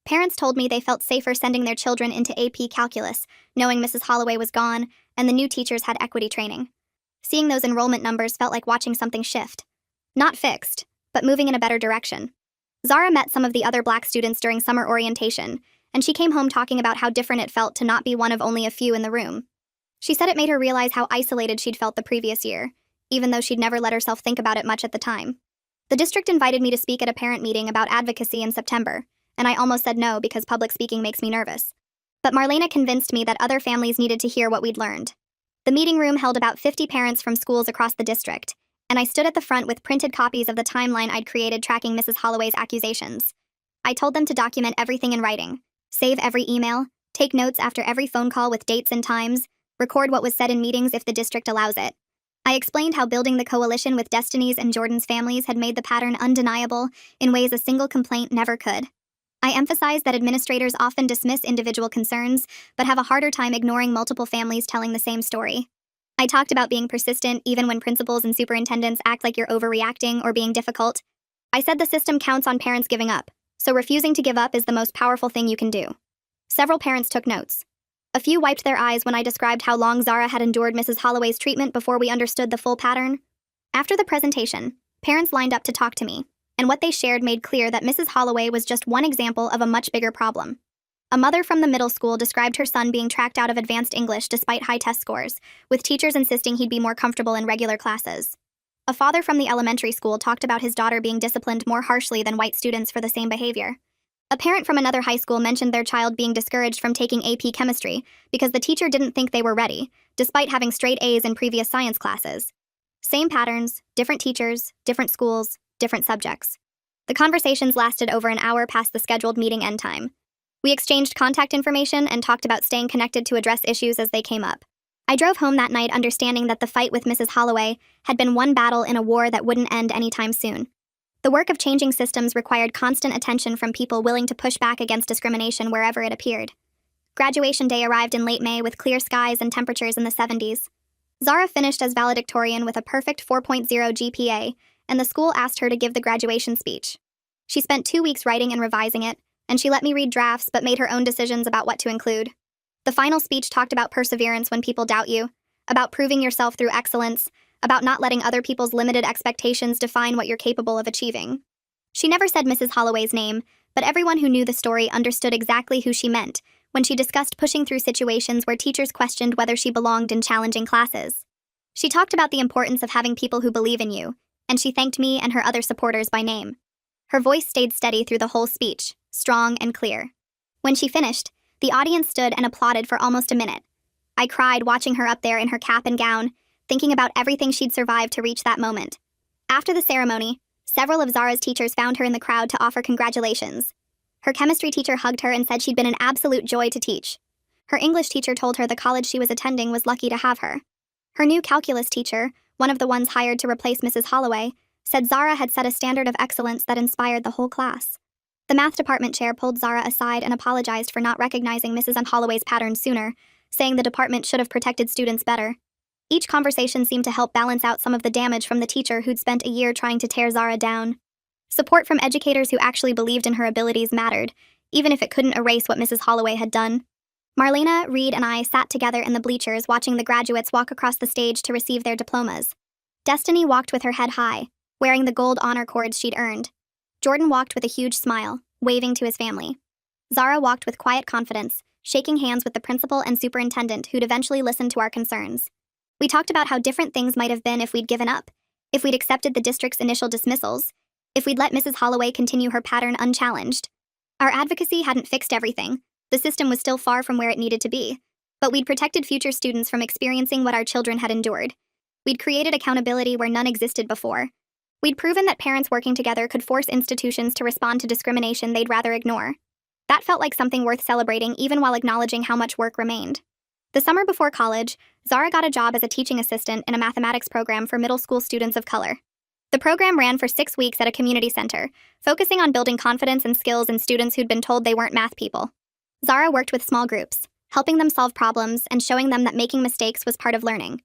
Speaker 2: Parents told me they felt safer sending their children into AP Calculus, knowing Mrs. Holloway was gone and the new teachers had equity training. Seeing those enrollment numbers felt like watching something shift. Not fixed, but moving in a better direction. Zara met some of the other black students during summer orientation, and she came home talking about how different it felt to not be one of only a few in the room. She said it made her realize how isolated she'd felt the previous year, even though she'd never let herself think about it much at the time. The district invited me to speak at a parent meeting about advocacy in September, and I almost said no because public speaking makes me nervous. But Marlena convinced me that other families needed to hear what we'd learned. The meeting room held about 50 parents from schools across the district, and I stood at the front with printed copies of the timeline I'd created tracking Mrs. Holloway's accusations. I told them to document everything in writing, save every email, take notes after every phone call with dates and times, record what was said in meetings if the district allows it. I explained how building the coalition with Destiny's and Jordan's families had made the pattern undeniable in ways a single complaint never could. I emphasized that administrators often dismiss individual concerns, but have a harder time ignoring multiple families telling the same story. I talked about being persistent even when principals and superintendents act like you're overreacting or being difficult. I said the system counts on parents giving up, so refusing to give up is the most powerful thing you can do. Several parents took notes. A few wiped their eyes when I described how long Zara had endured Mrs. Holloway's treatment before we understood the full pattern. After the presentation, parents lined up to talk to me, and what they shared made clear that Mrs. Holloway was just one example of a much bigger problem. A mother from the middle school described her son being tracked out of advanced English despite high test scores, with teachers insisting he'd be more comfortable in regular classes. A father from the elementary school talked about his daughter being disciplined more harshly than white students for the same behavior. A parent from another high school mentioned their child being discouraged from taking AP chemistry because the teacher didn't think they were ready, despite having straight A's in previous science classes. Same patterns, different teachers, different schools, different subjects. The conversations lasted over an hour past the scheduled meeting end time. We exchanged contact information and talked about staying connected to address issues as they came up. I drove home that night understanding that the fight with Mrs. Holloway had been one battle in a war that wouldn't end anytime soon. The work of changing systems required constant attention from people willing to push back against discrimination wherever it appeared. Graduation day arrived in late May with clear skies and temperatures in the 70s. Zara finished as valedictorian with a perfect 4.0 GPA, and the school asked her to give the graduation speech. She spent 2 weeks writing and revising it, and she let me read drafts but made her own decisions about what to include. The final speech talked about perseverance when people doubt you, about proving yourself through excellence, about not letting other people's limited expectations define what you're capable of achieving. She never said Mrs. Holloway's name, but everyone who knew the story understood exactly who she meant when she discussed pushing through situations where teachers questioned whether she belonged in challenging classes. She talked about the importance of having people who believe in you, and she thanked me and her other supporters by name. Her voice stayed steady through the whole speech, strong and clear. When she finished, the audience stood and applauded for almost a minute. I cried watching her up there in her cap and gown, thinking about everything she'd survived to reach that moment. After the ceremony, several of Zara's teachers found her in the crowd to offer congratulations. Her chemistry teacher hugged her and said she'd been an absolute joy to teach. Her English teacher told her the college she was attending was lucky to have her. Her new calculus teacher, one of the ones hired to replace Mrs. Holloway, said Zara had set a standard of excellence that inspired the whole class. The math department chair pulled Zara aside and apologized for not recognizing Mrs. Holloway's pattern sooner, saying the department should have protected students better. Each conversation seemed to help balance out some of the damage from the teacher who'd spent a year trying to tear Zara down. Support from educators who actually believed in her abilities mattered, even if it couldn't erase what Mrs. Holloway had done. Marlena, Reed, and I sat together in the bleachers watching the graduates walk across the stage to receive their diplomas. Destiny walked with her head high, wearing the gold honor cords she'd earned. Jordan walked with a huge smile, waving to his family. Zara walked with quiet confidence, shaking hands with the principal and superintendent who'd eventually listened to our concerns. We talked about how different things might have been if we'd given up, if we'd accepted the district's initial dismissals, if we'd let Mrs. Holloway continue her pattern unchallenged. Our advocacy hadn't fixed everything. The system was still far from where it needed to be, but we'd protected future students from experiencing what our children had endured. We'd created accountability where none existed before. We'd proven that parents working together could force institutions to respond to discrimination they'd rather ignore. That felt like something worth celebrating even while acknowledging how much work remained. The summer before college, Zara got a job as a teaching assistant in a mathematics program for middle school students of color. The program ran for 6 weeks at a community center, focusing on building confidence and skills in students who'd been told they weren't math people. Zara worked with small groups, helping them solve problems and showing them that making mistakes was part of learning.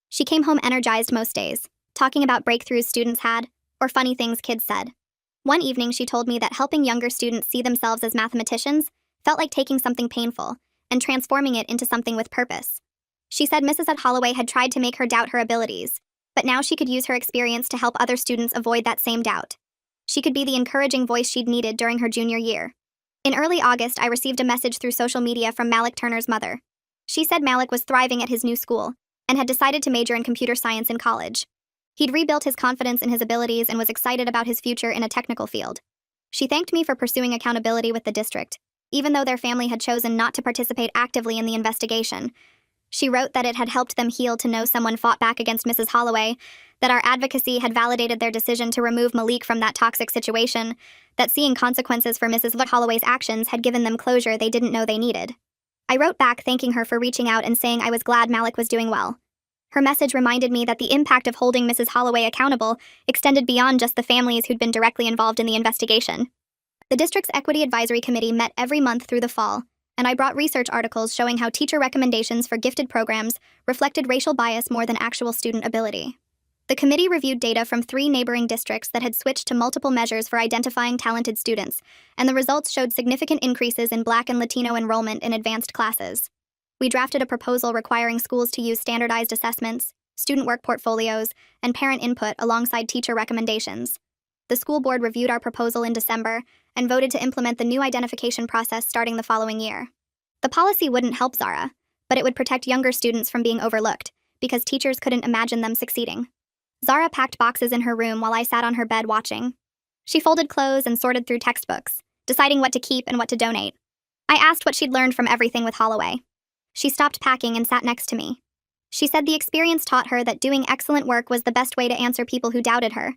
Speaker 2: She came home energized most days, talking about breakthroughs students had, or funny things kids said. One evening she told me that helping younger students see themselves as mathematicians felt like taking something painful and transforming it into something with purpose. She said Mrs. Holloway had tried to make her doubt her abilities, but now she could use her experience to help other students avoid that same doubt. She could be the encouraging voice she'd needed during her junior year. In early August, I received a message through social media from Malik Turner's mother. She said Malik was thriving at his new school and had decided to major in computer science in college. He'd rebuilt his confidence in his abilities and was excited about his future in a technical field. She thanked me for pursuing accountability with the district, even though their family had chosen not to participate actively in the investigation. She wrote that it had helped them heal to know someone fought back against Mrs. Holloway, that our advocacy had validated their decision to remove Malik from that toxic situation, that seeing consequences for Mrs. Holloway's actions had given them closure they didn't know they needed. I wrote back thanking her for reaching out and saying I was glad Malik was doing well. Her message reminded me that the impact of holding Mrs. Holloway accountable extended beyond just the families who'd been directly involved in the investigation. The district's Equity Advisory Committee met every month through the fall, and I brought research articles showing how teacher recommendations for gifted programs reflected racial bias more than actual student ability. The committee reviewed data from 3 neighboring districts that had switched to multiple measures for identifying talented students, and the results showed significant increases in Black and Latino enrollment in advanced classes. We drafted a proposal requiring schools to use standardized assessments, student work portfolios, and parent input alongside teacher recommendations. The school board reviewed our proposal in December and voted to implement the new identification process starting the following year. The policy wouldn't help Zara, but it would protect younger students from being overlooked, because teachers couldn't imagine them succeeding. Zara packed boxes in her room while I sat on her bed watching. She folded clothes and sorted through textbooks, deciding what to keep and what to donate. I asked what she'd learned from everything with Holloway. She stopped packing and sat next to me. She said the experience taught her that doing excellent work was the best way to answer people who doubted her,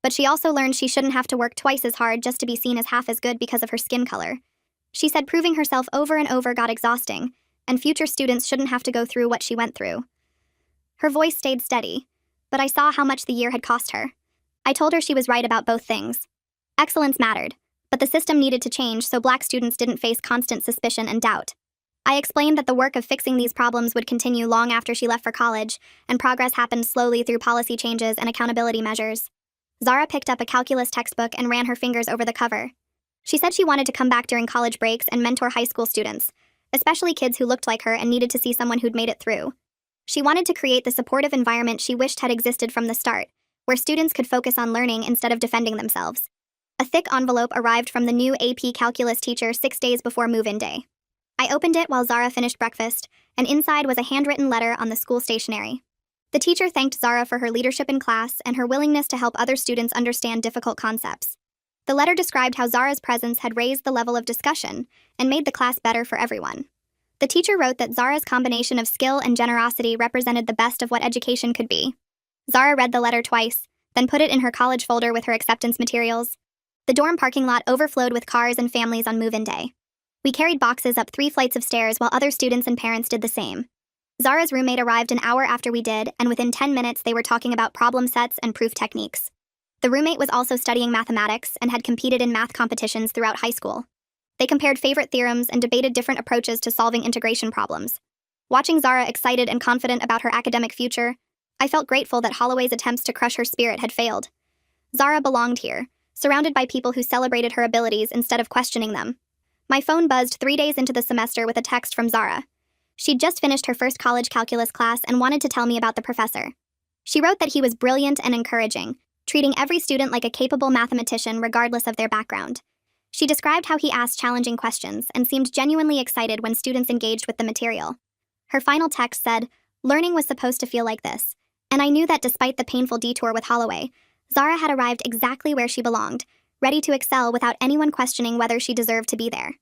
Speaker 2: but she also learned she shouldn't have to work twice as hard just to be seen as half as good because of her skin color. She said proving herself over and over got exhausting, and future students shouldn't have to go through what she went through. Her voice stayed steady, but I saw how much the year had cost her. I told her she was right about both things. Excellence mattered, but the system needed to change so Black students didn't face constant suspicion and doubt. I explained that the work of fixing these problems would continue long after she left for college, and progress happened slowly through policy changes and accountability measures. Zara picked up a calculus textbook and ran her fingers over the cover. She said she wanted to come back during college breaks and mentor high school students, especially kids who looked like her and needed to see someone who'd made it through. She wanted to create the supportive environment she wished had existed from the start, where students could focus on learning instead of defending themselves. A thick envelope arrived from the new AP calculus teacher 6 days before move-in day. I opened it while Zara finished breakfast, and inside was a handwritten letter on the school stationery. The teacher thanked Zara for her leadership in class and her willingness to help other students understand difficult concepts. The letter described how Zara's presence had raised the level of discussion and made the class better for everyone. The teacher wrote that Zara's combination of skill and generosity represented the best of what education could be. Zara read the letter twice, then put it in her college folder with her acceptance materials. The dorm parking lot overflowed with cars and families on move-in day. We carried boxes up 3 flights of stairs while other students and parents did the same. Zara's roommate arrived an hour after we did, and within 10 minutes they were talking about problem sets and proof techniques. The roommate was also studying mathematics and had competed in math competitions throughout high school. They compared favorite theorems and debated different approaches to solving integration problems. Watching Zara excited and confident about her academic future, I felt grateful that Holloway's attempts to crush her spirit had failed. Zara belonged here, surrounded by people who celebrated her abilities instead of questioning them. My phone buzzed 3 days into the semester with a text from Zara. She'd just finished her first college calculus class and wanted to tell me about the professor. She wrote that he was brilliant and encouraging, treating every student like a capable mathematician regardless of their background. She described how he asked challenging questions and seemed genuinely excited when students engaged with the material. Her final text said, "Learning was supposed to feel like this," and I knew that despite the painful detour with Holloway, Zara had arrived exactly where she belonged, ready to excel without anyone questioning whether she deserved to be there.